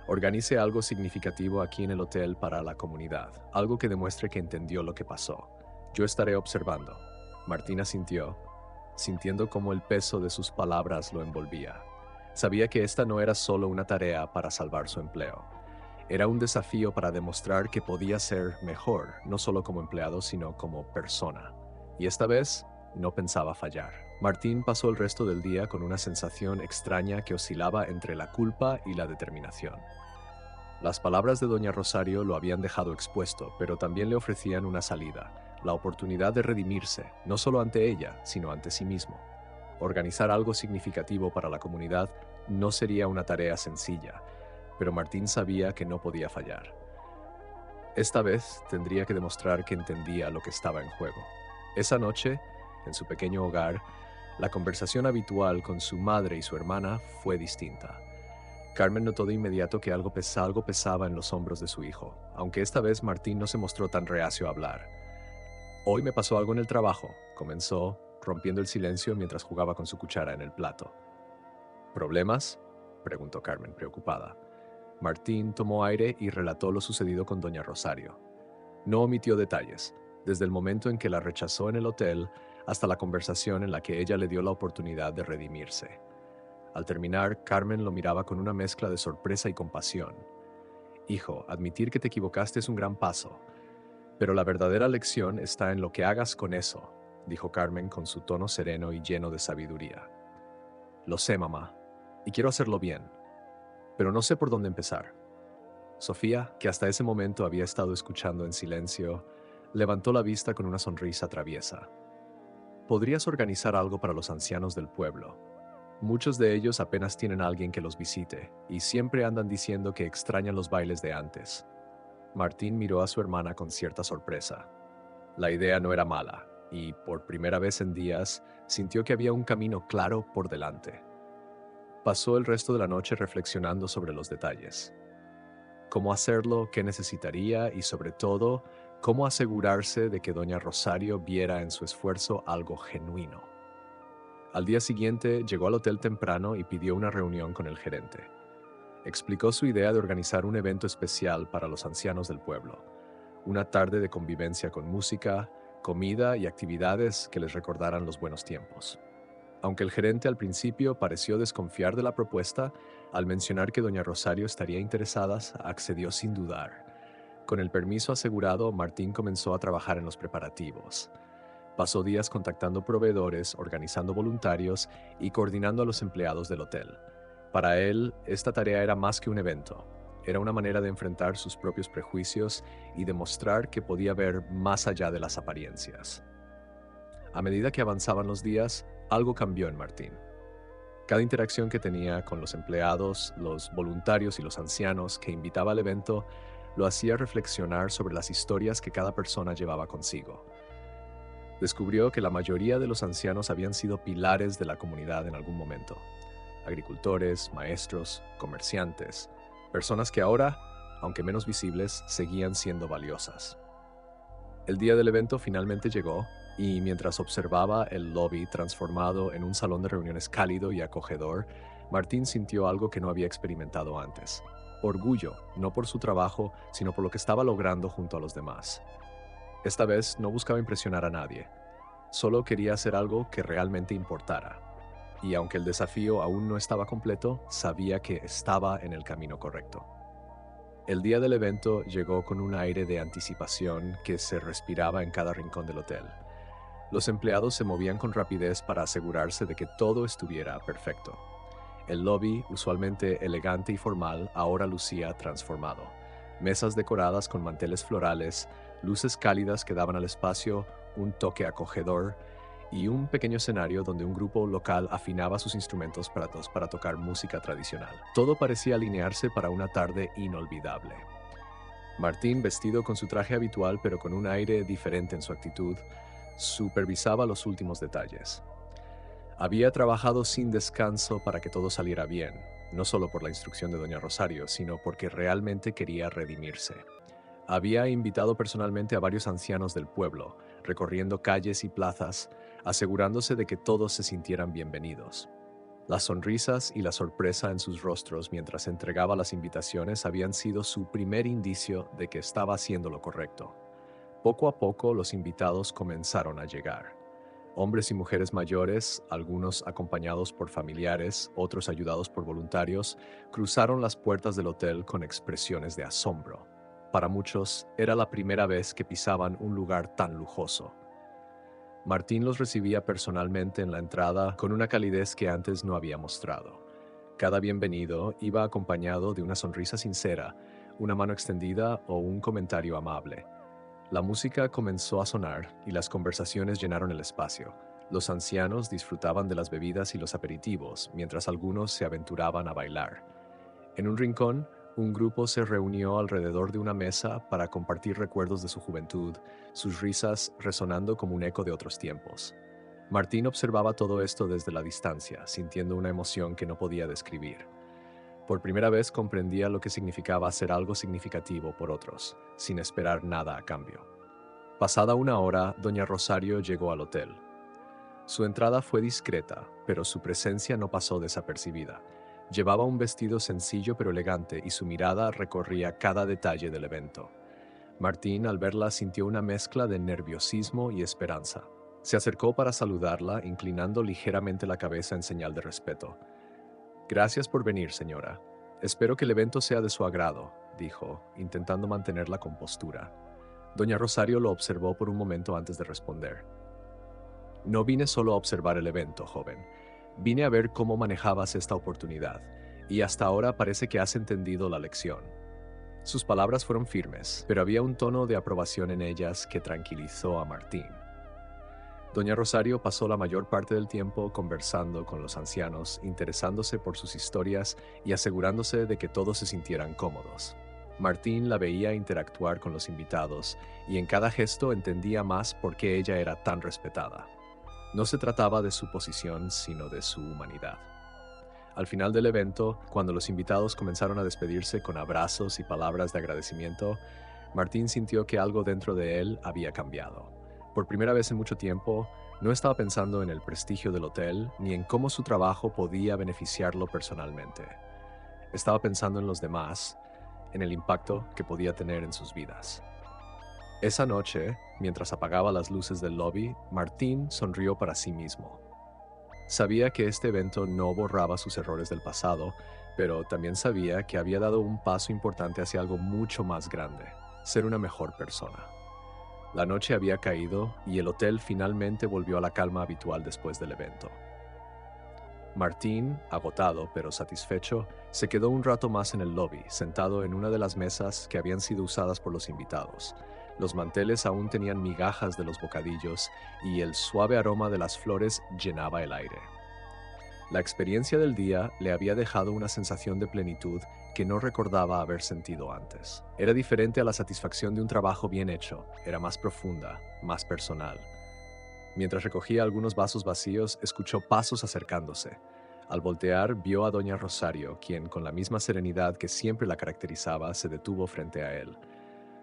Organice algo significativo aquí en el hotel para la comunidad, algo que demuestre que entendió lo que pasó. Yo estaré observando». Martín asintió, sintiendo cómo el peso de sus palabras lo envolvía. Sabía que esta no era solo una tarea para salvar su empleo. Era un desafío para demostrar que podía ser mejor, no solo como empleado, sino como persona. Y esta vez no pensaba fallar. Martín pasó el resto del día con una sensación extraña que oscilaba entre la culpa y la determinación. Las palabras de doña Rosario lo habían dejado expuesto, pero también le ofrecían una salida, la oportunidad de redimirse, no solo ante ella, sino ante sí mismo. Organizar algo significativo para la comunidad no sería una tarea sencilla, pero Martín sabía que no podía fallar. Esta vez tendría que demostrar que entendía lo que estaba en juego. Esa noche, en su pequeño hogar, la conversación habitual con su madre y su hermana fue distinta. Carmen notó de inmediato que algo pesaba en los hombros de su hijo, aunque esta vez Martín no se mostró tan reacio a hablar. «Hoy me pasó algo en el trabajo», comenzó, rompiendo el silencio mientras jugaba con su cuchara en el plato. «¿Problemas?», preguntó Carmen, preocupada. Martín tomó aire y relató lo sucedido con doña Rosario. No omitió detalles, desde el momento en que la rechazó en el hotel hasta la conversación en la que ella le dio la oportunidad de redimirse. Al terminar, Carmen lo miraba con una mezcla de sorpresa y compasión. «Hijo, admitir que te equivocaste es un gran paso, pero la verdadera lección está en lo que hagas con eso», dijo Carmen con su tono sereno y lleno de sabiduría. «Lo sé, mamá, y quiero hacerlo bien, pero no sé por dónde empezar». Sofía, que hasta ese momento había estado escuchando en silencio, levantó la vista con una sonrisa traviesa. «Podrías organizar algo para los ancianos del pueblo. Muchos de ellos apenas tienen a alguien que los visite, y siempre andan diciendo que extrañan los bailes de antes». Martín miró a su hermana con cierta sorpresa. La idea no era mala, y por primera vez en días sintió que había un camino claro por delante. Pasó el resto de la noche reflexionando sobre los detalles. Cómo hacerlo, qué necesitaría y, sobre todo, cómo asegurarse de que doña Rosario viera en su esfuerzo algo genuino. Al día siguiente llegó al hotel temprano y pidió una reunión con el gerente. Explicó su idea de organizar un evento especial para los ancianos del pueblo, una tarde de convivencia con música, comida y actividades que les recordaran los buenos tiempos. Aunque el gerente al principio pareció desconfiar de la propuesta, al mencionar que doña Rosario estaría interesada, accedió sin dudar. Con el permiso asegurado, Martín comenzó a trabajar en los preparativos. Pasó días contactando proveedores, organizando voluntarios y coordinando a los empleados del hotel. Para él, esta tarea era más que un evento. Era una manera de enfrentar sus propios prejuicios y demostrar que podía ver más allá de las apariencias. A medida que avanzaban los días, algo cambió en Martín. Cada interacción que tenía con los empleados, los voluntarios y los ancianos que invitaba al evento lo hacía reflexionar sobre las historias que cada persona llevaba consigo. Descubrió que la mayoría de los ancianos habían sido pilares de la comunidad en algún momento. Agricultores, maestros, comerciantes, personas que ahora, aunque menos visibles, seguían siendo valiosas. El día del evento finalmente llegó y mientras observaba el lobby transformado en un salón de reuniones cálido y acogedor, Martín sintió algo que no había experimentado antes. Orgullo, no por su trabajo, sino por lo que estaba logrando junto a los demás. Esta vez no buscaba impresionar a nadie, solo quería hacer algo que realmente importara. Y aunque el desafío aún no estaba completo, sabía que estaba en el camino correcto. El día del evento llegó con un aire de anticipación que se respiraba en cada rincón del hotel. Los empleados se movían con rapidez para asegurarse de que todo estuviera perfecto. El lobby, usualmente elegante y formal, ahora lucía transformado. Mesas decoradas con manteles florales, luces cálidas que daban al espacio un toque acogedor y un pequeño escenario donde un grupo local afinaba sus instrumentos para tocar música tradicional. Todo parecía alinearse para una tarde inolvidable. Martín, vestido con su traje habitual pero con un aire diferente en su actitud, supervisaba los últimos detalles. Había trabajado sin descanso para que todo saliera bien, no solo por la instrucción de Doña Rosario, sino porque realmente quería redimirse. Había invitado personalmente a varios ancianos del pueblo, recorriendo calles y plazas, asegurándose de que todos se sintieran bienvenidos. Las sonrisas y la sorpresa en sus rostros mientras entregaba las invitaciones habían sido su primer indicio de que estaba haciendo lo correcto. Poco a poco los invitados comenzaron a llegar. Hombres y mujeres mayores, algunos acompañados por familiares, otros ayudados por voluntarios, cruzaron las puertas del hotel con expresiones de asombro. Para muchos, era la primera vez que pisaban un lugar tan lujoso. Martín los recibía personalmente en la entrada con una calidez que antes no había mostrado. Cada bienvenido iba acompañado de una sonrisa sincera, una mano extendida o un comentario amable. La música comenzó a sonar y las conversaciones llenaron el espacio. Los ancianos disfrutaban de las bebidas y los aperitivos, mientras algunos se aventuraban a bailar. En un rincón, un grupo se reunió alrededor de una mesa para compartir recuerdos de su juventud, sus risas resonando como un eco de otros tiempos. Martín observaba todo esto desde la distancia, sintiendo una emoción que no podía describir. Por primera vez comprendía lo que significaba hacer algo significativo por otros, sin esperar nada a cambio. Pasada una hora, Doña Rosario llegó al hotel. Su entrada fue discreta, pero su presencia no pasó desapercibida. Llevaba un vestido sencillo pero elegante y su mirada recorría cada detalle del evento. Martín, al verla, sintió una mezcla de nerviosismo y esperanza. Se acercó para saludarla, inclinando ligeramente la cabeza en señal de respeto. «Gracias por venir, señora. Espero que el evento sea de su agrado», dijo, intentando mantener la compostura. Doña Rosario lo observó por un momento antes de responder. «No vine solo a observar el evento, joven. Vine a ver cómo manejabas esta oportunidad, y hasta ahora parece que has entendido la lección». Sus palabras fueron firmes, pero había un tono de aprobación en ellas que tranquilizó a Martín. Doña Rosario pasó la mayor parte del tiempo conversando con los ancianos, interesándose por sus historias y asegurándose de que todos se sintieran cómodos. Martín la veía interactuar con los invitados y en cada gesto entendía más por qué ella era tan respetada. No se trataba de su posición, sino de su humanidad. Al final del evento, cuando los invitados comenzaron a despedirse con abrazos y palabras de agradecimiento, Martín sintió que algo dentro de él había cambiado. Por primera vez en mucho tiempo, no estaba pensando en el prestigio del hotel ni en cómo su trabajo podía beneficiarlo personalmente. Estaba pensando en los demás, en el impacto que podía tener en sus vidas. Esa noche, mientras apagaba las luces del lobby, Martín sonrió para sí mismo. Sabía que este evento no borraba sus errores del pasado, pero también sabía que había dado un paso importante hacia algo mucho más grande, ser una mejor persona. La noche había caído y el hotel finalmente volvió a la calma habitual después del evento. Martín, agotado pero satisfecho, se quedó un rato más en el lobby, sentado en una de las mesas que habían sido usadas por los invitados. Los manteles aún tenían migajas de los bocadillos y el suave aroma de las flores llenaba el aire. La experiencia del día le había dejado una sensación de plenitud que no recordaba haber sentido antes. Era diferente a la satisfacción de un trabajo bien hecho, era más profunda, más personal. Mientras recogía algunos vasos vacíos, escuchó pasos acercándose. Al voltear, vio a doña Rosario, quien, con la misma serenidad que siempre la caracterizaba, se detuvo frente a él.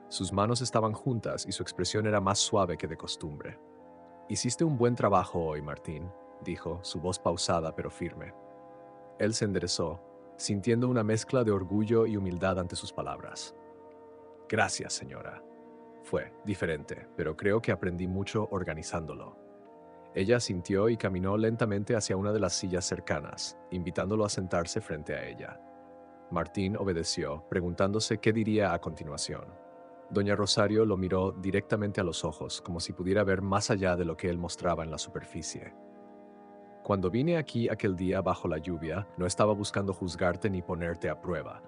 Sus manos estaban juntas y su expresión era más suave que de costumbre. «Hiciste un buen trabajo hoy, Martín», dijo, su voz pausada pero firme. Él se enderezó, sintiendo una mezcla de orgullo y humildad ante sus palabras. «Gracias, señora». Fue diferente, pero creo que aprendí mucho organizándolo. Ella asintió y caminó lentamente hacia una de las sillas cercanas, invitándolo a sentarse frente a ella. Martín obedeció, preguntándose qué diría a continuación. Doña Rosario lo miró directamente a los ojos, como si pudiera ver más allá de lo que él mostraba en la superficie. «Cuando vine aquí aquel día bajo la lluvia, no estaba buscando juzgarte ni ponerte a prueba.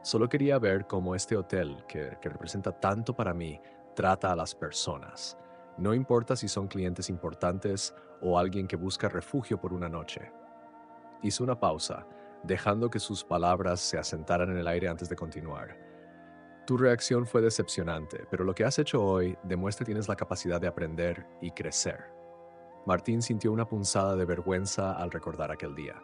Solo quería ver cómo este hotel, que representa tanto para mí, trata a las personas. No importa si son clientes importantes o alguien que busca refugio por una noche». Hizo una pausa, dejando que sus palabras se asentaran en el aire antes de continuar. «Tu reacción fue decepcionante, pero lo que has hecho hoy demuestra que tienes la capacidad de aprender y crecer». Martín sintió una punzada de vergüenza al recordar aquel día.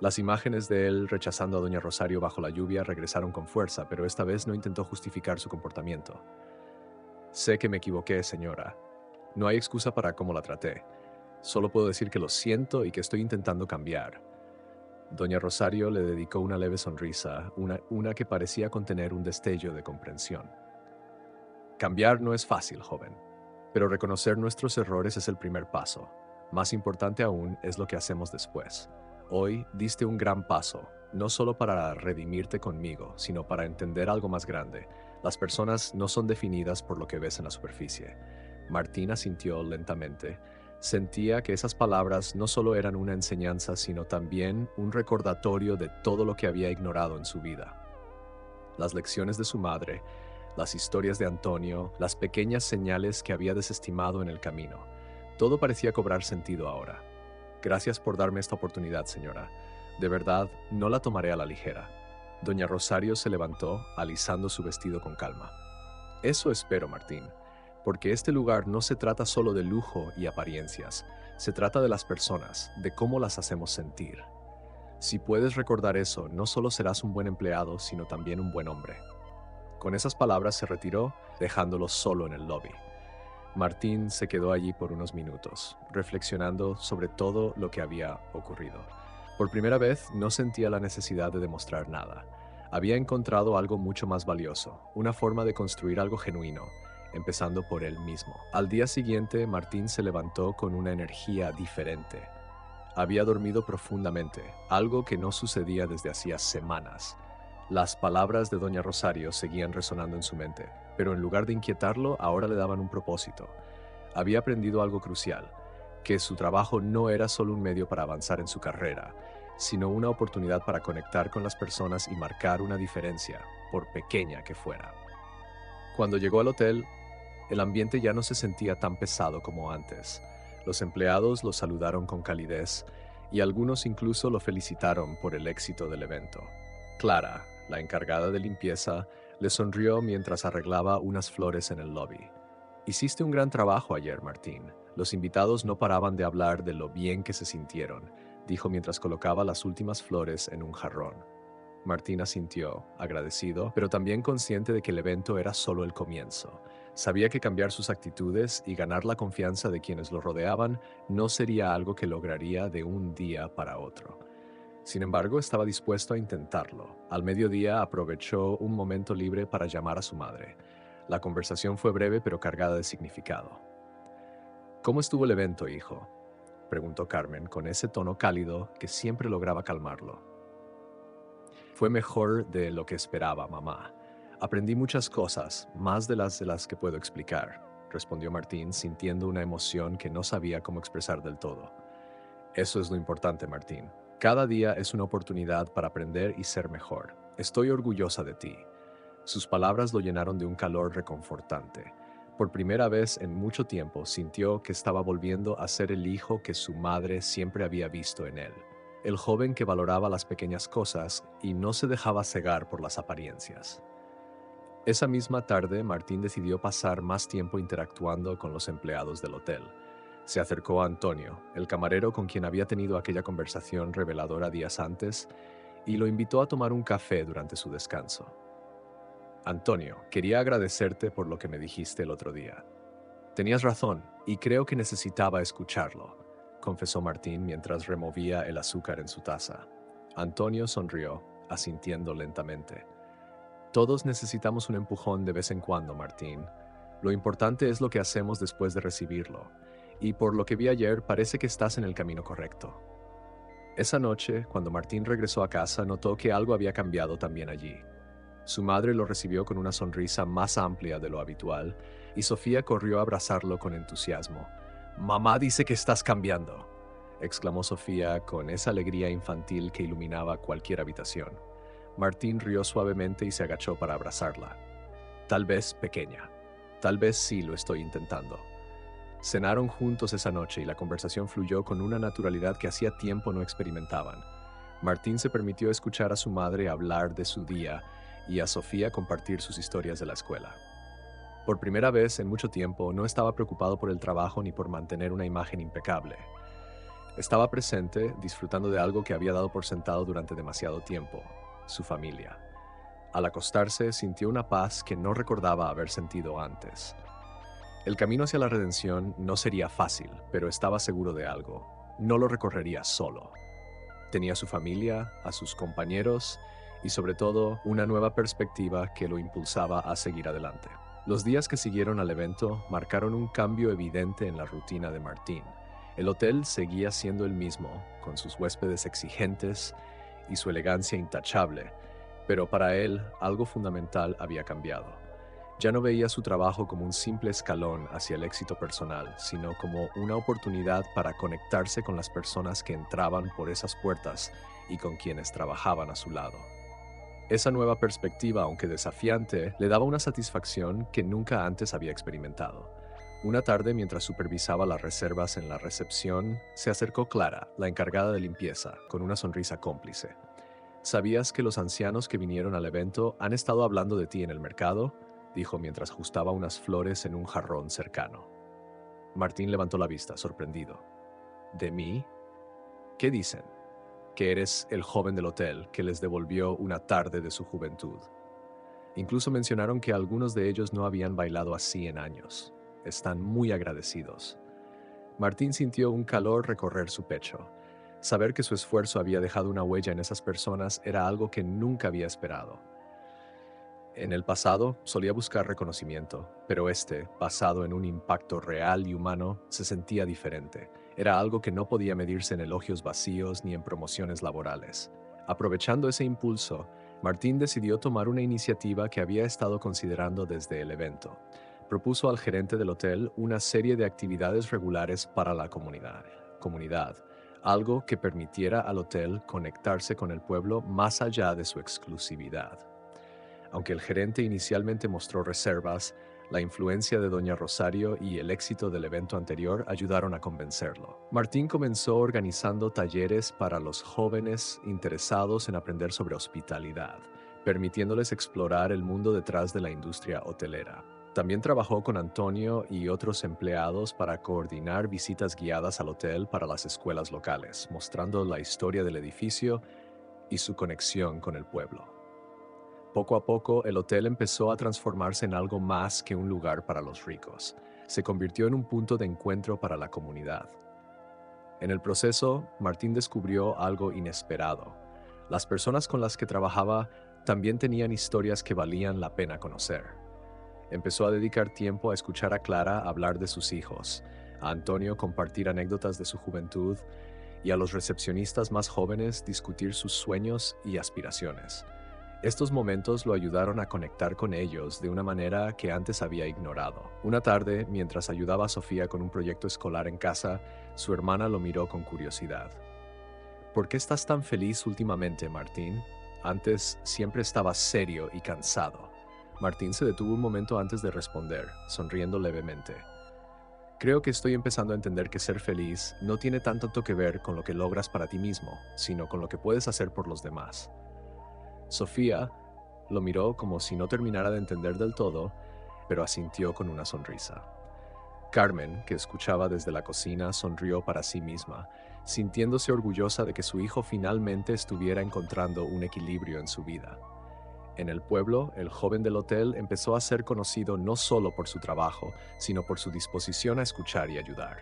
Las imágenes de él rechazando a doña Rosario bajo la lluvia regresaron con fuerza, pero esta vez no intentó justificar su comportamiento. «Sé que me equivoqué, señora. No hay excusa para cómo la traté. Solo puedo decir que lo siento y que estoy intentando cambiar». Doña Rosario le dedicó una leve sonrisa, una que parecía contener un destello de comprensión. «Cambiar no es fácil, joven, pero reconocer nuestros errores es el primer paso. Más importante aún es lo que hacemos después. Hoy diste un gran paso, no solo para redimirte conmigo, sino para entender algo más grande. Las personas no son definidas por lo que ves en la superficie». Martín asintió lentamente. Sentía que esas palabras no solo eran una enseñanza, sino también un recordatorio de todo lo que había ignorado en su vida. Las lecciones de su madre, las historias de Antonio, las pequeñas señales que había desestimado en el camino. Todo parecía cobrar sentido ahora. «Gracias por darme esta oportunidad, señora. De verdad, no la tomaré a la ligera». Doña Rosario se levantó, alisando su vestido con calma. «Eso espero, Martín, porque este lugar no se trata solo de lujo y apariencias, se trata de las personas, de cómo las hacemos sentir. Si puedes recordar eso, no solo serás un buen empleado, sino también un buen hombre». Con esas palabras se retiró, dejándolo solo en el lobby. Martín se quedó allí por unos minutos, reflexionando sobre todo lo que había ocurrido. Por primera vez no sentía la necesidad de demostrar nada. Había encontrado algo mucho más valioso, una forma de construir algo genuino, empezando por él mismo. Al día siguiente, Martín se levantó con una energía diferente. Había dormido profundamente, algo que no sucedía desde hacía semanas. Las palabras de doña Rosario seguían resonando en su mente, pero en lugar de inquietarlo, ahora le daban un propósito. Había aprendido algo crucial, que su trabajo no era solo un medio para avanzar en su carrera, sino una oportunidad para conectar con las personas y marcar una diferencia, por pequeña que fuera. Cuando llegó al hotel, el ambiente ya no se sentía tan pesado como antes. Los empleados lo saludaron con calidez y algunos incluso lo felicitaron por el éxito del evento. Clara, la encargada de limpieza, le sonrió mientras arreglaba unas flores en el lobby. «Hiciste un gran trabajo ayer, Martín. Los invitados no paraban de hablar de lo bien que se sintieron», dijo mientras colocaba las últimas flores en un jarrón. Martín asintió, agradecido, pero también consciente de que el evento era solo el comienzo. Sabía que cambiar sus actitudes y ganar la confianza de quienes lo rodeaban no sería algo que lograría de un día para otro. Sin embargo, estaba dispuesto a intentarlo. Al mediodía aprovechó un momento libre para llamar a su madre. La conversación fue breve pero cargada de significado. «¿Cómo estuvo el evento, hijo?», preguntó Carmen con ese tono cálido que siempre lograba calmarlo. «Fue mejor de lo que esperaba, mamá. Aprendí muchas cosas, más de las que puedo explicar», respondió Martín, sintiendo una emoción que no sabía cómo expresar del todo. «Eso es lo importante, Martín. Cada día es una oportunidad para aprender y ser mejor. Estoy orgullosa de ti». Sus palabras lo llenaron de un calor reconfortante. Por primera vez en mucho tiempo sintió que estaba volviendo a ser el hijo que su madre siempre había visto en él, el joven que valoraba las pequeñas cosas y no se dejaba cegar por las apariencias. Esa misma tarde, Martín decidió pasar más tiempo interactuando con los empleados del hotel. Se acercó a Antonio, el camarero con quien había tenido aquella conversación reveladora días antes, y lo invitó a tomar un café durante su descanso. Antonio, quería agradecerte por lo que me dijiste el otro día. Tenías razón, y creo que necesitaba escucharlo, confesó Martín mientras removía el azúcar en su taza. Antonio sonrió, asintiendo lentamente. Todos necesitamos un empujón de vez en cuando, Martín. Lo importante es lo que hacemos después de recibirlo, y por lo que vi ayer parece que estás en el camino correcto. Esa noche, cuando Martín regresó a casa, notó que algo había cambiado también allí. Su madre lo recibió con una sonrisa más amplia de lo habitual, y Sofía corrió a abrazarlo con entusiasmo. «Mamá dice que estás cambiando», exclamó Sofía con esa alegría infantil que iluminaba cualquier habitación. Martín rió suavemente y se agachó para abrazarla. «Tal vez pequeña. Tal vez sí lo estoy intentando». Cenaron juntos esa noche y la conversación fluyó con una naturalidad que hacía tiempo no experimentaban. Martín se permitió escuchar a su madre hablar de su día y a Sofía compartir sus historias de la escuela. Por primera vez en mucho tiempo no estaba preocupado por el trabajo ni por mantener una imagen impecable. Estaba presente, disfrutando de algo que había dado por sentado durante demasiado tiempo, su familia. Al acostarse sintió una paz que no recordaba haber sentido antes. El camino hacia la redención no sería fácil, pero estaba seguro de algo. No lo recorrería solo. Tenía a su familia, a sus compañeros y sobre todo una nueva perspectiva que lo impulsaba a seguir adelante. Los días que siguieron al evento marcaron un cambio evidente en la rutina de Martín. El hotel seguía siendo el mismo, con sus huéspedes exigentes y su elegancia intachable, pero para él algo fundamental había cambiado. Ya no veía su trabajo como un simple escalón hacia el éxito personal, sino como una oportunidad para conectarse con las personas que entraban por esas puertas y con quienes trabajaban a su lado. Esa nueva perspectiva, aunque desafiante, le daba una satisfacción que nunca antes había experimentado. Una tarde, mientras supervisaba las reservas en la recepción, se acercó Clara, la encargada de limpieza, con una sonrisa cómplice. ¿Sabías que los ancianos que vinieron al evento han estado hablando de ti en el mercado?, dijo mientras ajustaba unas flores en un jarrón cercano. Martín levantó la vista, sorprendido. ¿De mí? ¿Qué dicen? Que eres el joven del hotel que les devolvió una tarde de su juventud. Incluso mencionaron que algunos de ellos no habían bailado así en años. Están muy agradecidos. Martín sintió un calor recorrer su pecho. Saber que su esfuerzo había dejado una huella en esas personas era algo que nunca había esperado. En el pasado solía buscar reconocimiento, pero basado en un impacto real y humano, se sentía diferente. Era algo que no podía medirse en elogios vacíos ni en promociones laborales. Aprovechando ese impulso, Martín decidió tomar una iniciativa que había estado considerando desde el evento. Propuso al gerente del hotel una serie de actividades regulares para la comunidad, algo que permitiera al hotel conectarse con el pueblo más allá de su exclusividad. Aunque el gerente inicialmente mostró reservas, la influencia de Doña Rosario y el éxito del evento anterior ayudaron a convencerlo. Martín comenzó organizando talleres para los jóvenes interesados en aprender sobre hospitalidad, permitiéndoles explorar el mundo detrás de la industria hotelera. También trabajó con Antonio y otros empleados para coordinar visitas guiadas al hotel para las escuelas locales, mostrando la historia del edificio y su conexión con el pueblo. Poco a poco, el hotel empezó a transformarse en algo más que un lugar para los ricos. Se convirtió en un punto de encuentro para la comunidad. En el proceso, Martín descubrió algo inesperado. Las personas con las que trabajaba también tenían historias que valían la pena conocer. Empezó a dedicar tiempo a escuchar a Clara hablar de sus hijos, a Antonio compartir anécdotas de su juventud y a los recepcionistas más jóvenes discutir sus sueños y aspiraciones. Estos momentos lo ayudaron a conectar con ellos de una manera que antes había ignorado. Una tarde, mientras ayudaba a Sofía con un proyecto escolar en casa, su hermana lo miró con curiosidad. ¿Por qué estás tan feliz últimamente, Martín? Antes siempre estabas serio y cansado. Martín se detuvo un momento antes de responder, sonriendo levemente. Creo que estoy empezando a entender que ser feliz no tiene tanto que ver con lo que logras para ti mismo, sino con lo que puedes hacer por los demás. Sofía lo miró como si no terminara de entender del todo, pero asintió con una sonrisa. Carmen, que escuchaba desde la cocina, sonrió para sí misma, sintiéndose orgullosa de que su hijo finalmente estuviera encontrando un equilibrio en su vida. En el pueblo, el joven del hotel empezó a ser conocido no solo por su trabajo, sino por su disposición a escuchar y ayudar.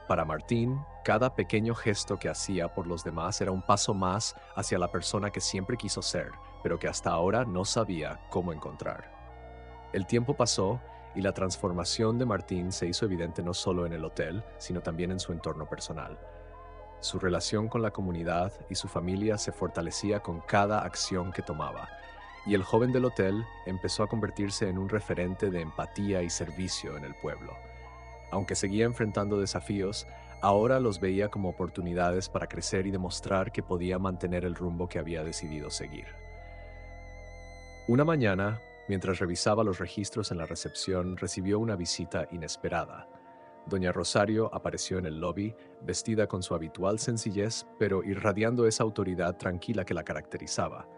Para Martín, cada pequeño gesto que hacía por los demás era un paso más hacia la persona que siempre quiso ser, pero que hasta ahora no sabía cómo encontrar. El tiempo pasó y la transformación de Martín se hizo evidente no solo en el hotel, sino también en su entorno personal. Su relación con la comunidad y su familia se fortalecía con cada acción que tomaba, y el joven del hotel empezó a convertirse en un referente de empatía y servicio en el pueblo. Aunque seguía enfrentando desafíos, ahora los veía como oportunidades para crecer y demostrar que podía mantener el rumbo que había decidido seguir. Una mañana, mientras revisaba los registros en la recepción, recibió una visita inesperada. Doña Rosario apareció en el lobby, vestida con su habitual sencillez, pero irradiando esa autoridad tranquila que la caracterizaba.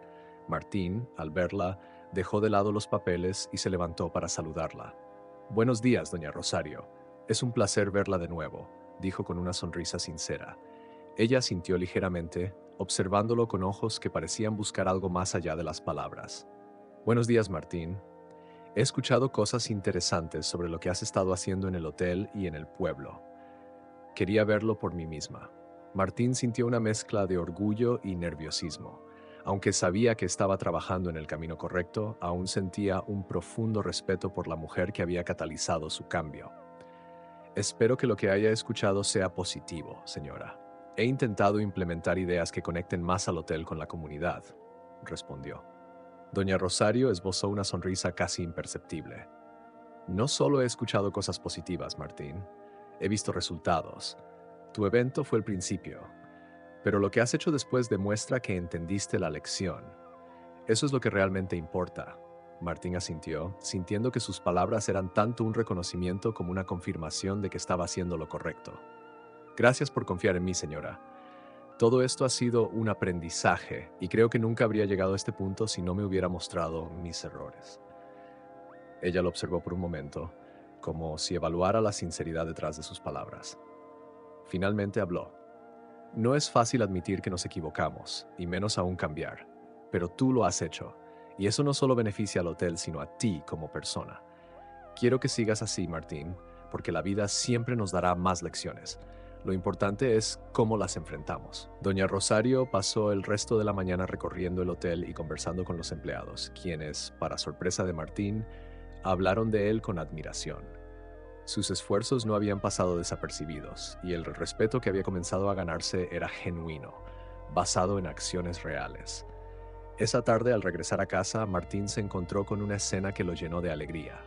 Martín, al verla, dejó de lado los papeles y se levantó para saludarla. «Buenos días, doña Rosario. Es un placer verla de nuevo», dijo con una sonrisa sincera. Ella asintió ligeramente, observándolo con ojos que parecían buscar algo más allá de las palabras. «Buenos días, Martín. He escuchado cosas interesantes sobre lo que has estado haciendo en el hotel y en el pueblo. Quería verlo por mí misma». Martín sintió una mezcla de orgullo y nerviosismo. Aunque sabía que estaba trabajando en el camino correcto, aún sentía un profundo respeto por la mujer que había catalizado su cambio. «Espero que lo que haya escuchado sea positivo, señora. He intentado implementar ideas que conecten más al hotel con la comunidad», respondió. Doña Rosario esbozó una sonrisa casi imperceptible. «No solo he escuchado cosas positivas, Martín. He visto resultados. Tu evento fue el principio, pero lo que has hecho después demuestra que entendiste la lección. Eso es lo que realmente importa». Martín asintió, sintiendo que sus palabras eran tanto un reconocimiento como una confirmación de que estaba haciendo lo correcto. «Gracias por confiar en mí, señora. Todo esto ha sido un aprendizaje y creo que nunca habría llegado a este punto si no me hubiera mostrado mis errores». Ella lo observó por un momento, como si evaluara la sinceridad detrás de sus palabras. Finalmente habló. «No es fácil admitir que nos equivocamos, y menos aún cambiar, pero tú lo has hecho, y eso no solo beneficia al hotel, sino a ti como persona. Quiero que sigas así, Martín, porque la vida siempre nos dará más lecciones. Lo importante es cómo las enfrentamos». Doña Rosario pasó el resto de la mañana recorriendo el hotel y conversando con los empleados, quienes, para sorpresa de Martín, hablaron de él con admiración. Sus esfuerzos no habían pasado desapercibidos, y el respeto que había comenzado a ganarse era genuino, basado en acciones reales. Esa tarde, al regresar a casa, Martín se encontró con una escena que lo llenó de alegría.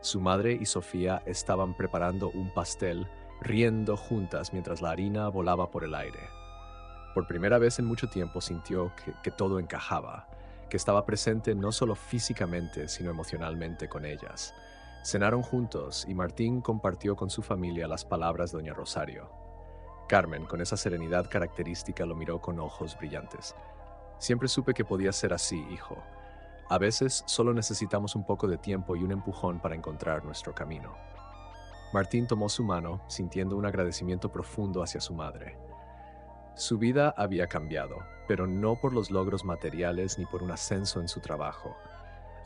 Su madre y Sofía estaban preparando un pastel, riendo juntas mientras la harina volaba por el aire. Por primera vez en mucho tiempo sintió que todo encajaba, que estaba presente no solo físicamente, sino emocionalmente con ellas. Cenaron juntos y Martín compartió con su familia las palabras de doña Rosario. Carmen, con esa serenidad característica, lo miró con ojos brillantes. «Siempre supe que podía ser así, hijo. A veces solo necesitamos un poco de tiempo y un empujón para encontrar nuestro camino». Martín tomó su mano, sintiendo un agradecimiento profundo hacia su madre. Su vida había cambiado, pero no por los logros materiales ni por un ascenso en su trabajo.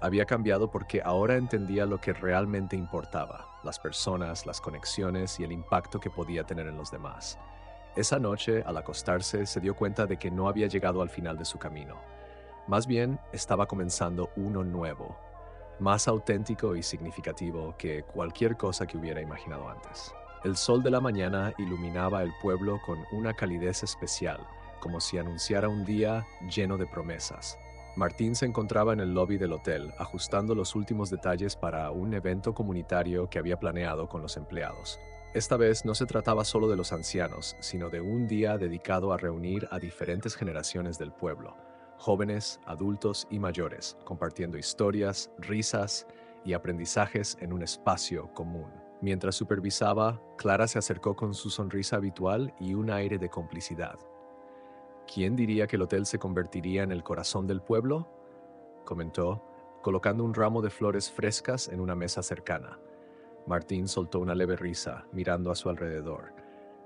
Había cambiado porque ahora entendía lo que realmente importaba: las personas, las conexiones y el impacto que podía tener en los demás. Esa noche, al acostarse, se dio cuenta de que no había llegado al final de su camino. Más bien, estaba comenzando uno nuevo, más auténtico y significativo que cualquier cosa que hubiera imaginado antes. El sol de la mañana iluminaba el pueblo con una calidez especial, como si anunciara un día lleno de promesas. Martín se encontraba en el lobby del hotel, ajustando los últimos detalles para un evento comunitario que había planeado con los empleados. Esta vez no se trataba solo de los ancianos, sino de un día dedicado a reunir a diferentes generaciones del pueblo: jóvenes, adultos y mayores, compartiendo historias, risas y aprendizajes en un espacio común. Mientras supervisaba, Clara se acercó con su sonrisa habitual y un aire de complicidad. ¿Quién diría que el hotel se convertiría en el corazón del pueblo?, comentó, colocando un ramo de flores frescas en una mesa cercana. Martín soltó una leve risa, mirando a su alrededor.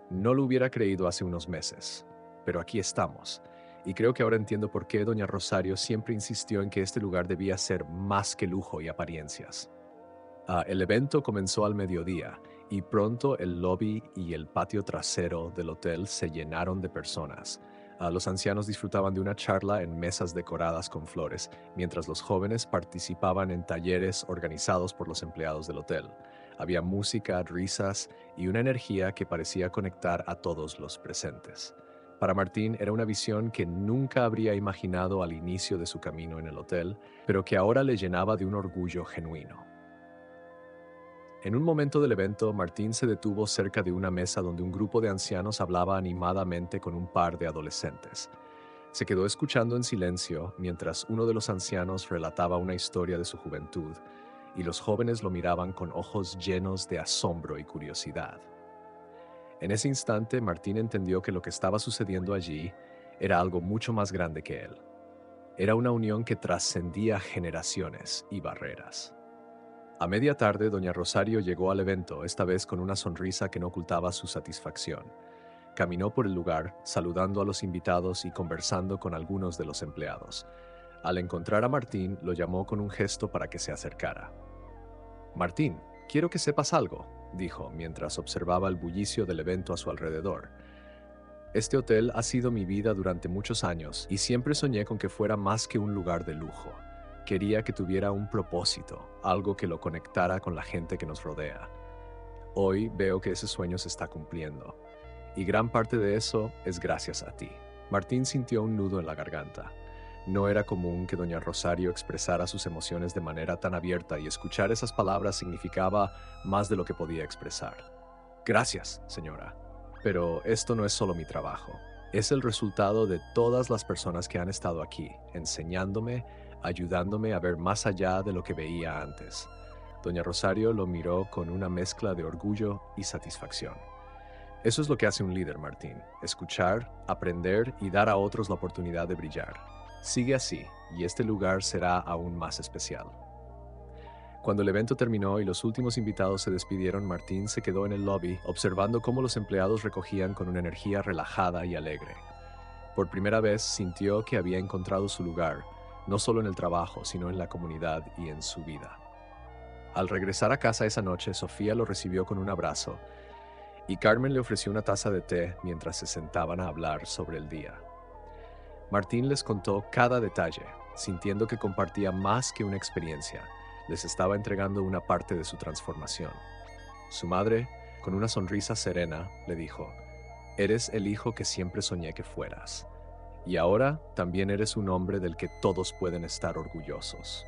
No lo hubiera creído hace unos meses, pero aquí estamos. Y creo que ahora entiendo por qué doña Rosario siempre insistió en que este lugar debía ser más que lujo y apariencias. El evento comenzó al mediodía y pronto el lobby y el patio trasero del hotel se llenaron de personas. Los ancianos disfrutaban de una charla en mesas decoradas con flores, mientras los jóvenes participaban en talleres organizados por los empleados del hotel. Había música, risas y una energía que parecía conectar a todos los presentes. Para Martín era una visión que nunca habría imaginado al inicio de su camino en el hotel, pero que ahora le llenaba de un orgullo genuino. En un momento del evento, Martín se detuvo cerca de una mesa donde un grupo de ancianos hablaba animadamente con un par de adolescentes. Se quedó escuchando en silencio mientras uno de los ancianos relataba una historia de su juventud, y los jóvenes lo miraban con ojos llenos de asombro y curiosidad. En ese instante, Martín entendió que lo que estaba sucediendo allí era algo mucho más grande que él. Era una unión que trascendía generaciones y barreras. A media tarde, doña Rosario llegó al evento, esta vez con una sonrisa que no ocultaba su satisfacción. Caminó por el lugar, saludando a los invitados y conversando con algunos de los empleados. Al encontrar a Martín, lo llamó con un gesto para que se acercara. «Martín, quiero que sepas algo», dijo, mientras observaba el bullicio del evento a su alrededor. «Este hotel ha sido mi vida durante muchos años y siempre soñé con que fuera más que un lugar de lujo. Quería que tuviera un propósito, algo que lo conectara con la gente que nos rodea. Hoy veo que ese sueño se está cumpliendo, y gran parte de eso es gracias a ti». Martín sintió un nudo en la garganta. No era común que doña Rosario expresara sus emociones de manera tan abierta, y escuchar esas palabras significaba más de lo que podía expresar. «Gracias, señora. Pero esto no es solo mi trabajo. Es el resultado de todas las personas que han estado aquí, enseñándome, ayudándome a ver más allá de lo que veía antes». Doña Rosario lo miró con una mezcla de orgullo y satisfacción. Eso es lo que hace un líder, Martín: escuchar, aprender y dar a otros la oportunidad de brillar. Sigue así, y este lugar será aún más especial. Cuando el evento terminó y los últimos invitados se despidieron, Martín se quedó en el lobby observando cómo los empleados recogían con una energía relajada y alegre. Por primera vez sintió que había encontrado su lugar, no solo en el trabajo, sino en la comunidad y en su vida. Al regresar a casa esa noche, Sofía lo recibió con un abrazo, y Carmen le ofreció una taza de té mientras se sentaban a hablar sobre el día. Martín les contó cada detalle, sintiendo que compartía más que una experiencia. Les estaba entregando una parte de su transformación. Su madre, con una sonrisa serena, le dijo: «Eres el hijo que siempre soñé que fueras. Y ahora también eres un hombre del que todos pueden estar orgullosos».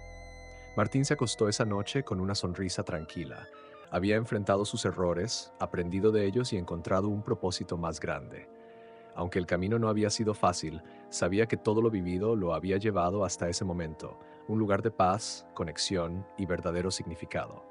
Martín se acostó esa noche con una sonrisa tranquila. Había enfrentado sus errores, aprendido de ellos y encontrado un propósito más grande. Aunque el camino no había sido fácil, sabía que todo lo vivido lo había llevado hasta ese momento, un lugar de paz, conexión y verdadero significado.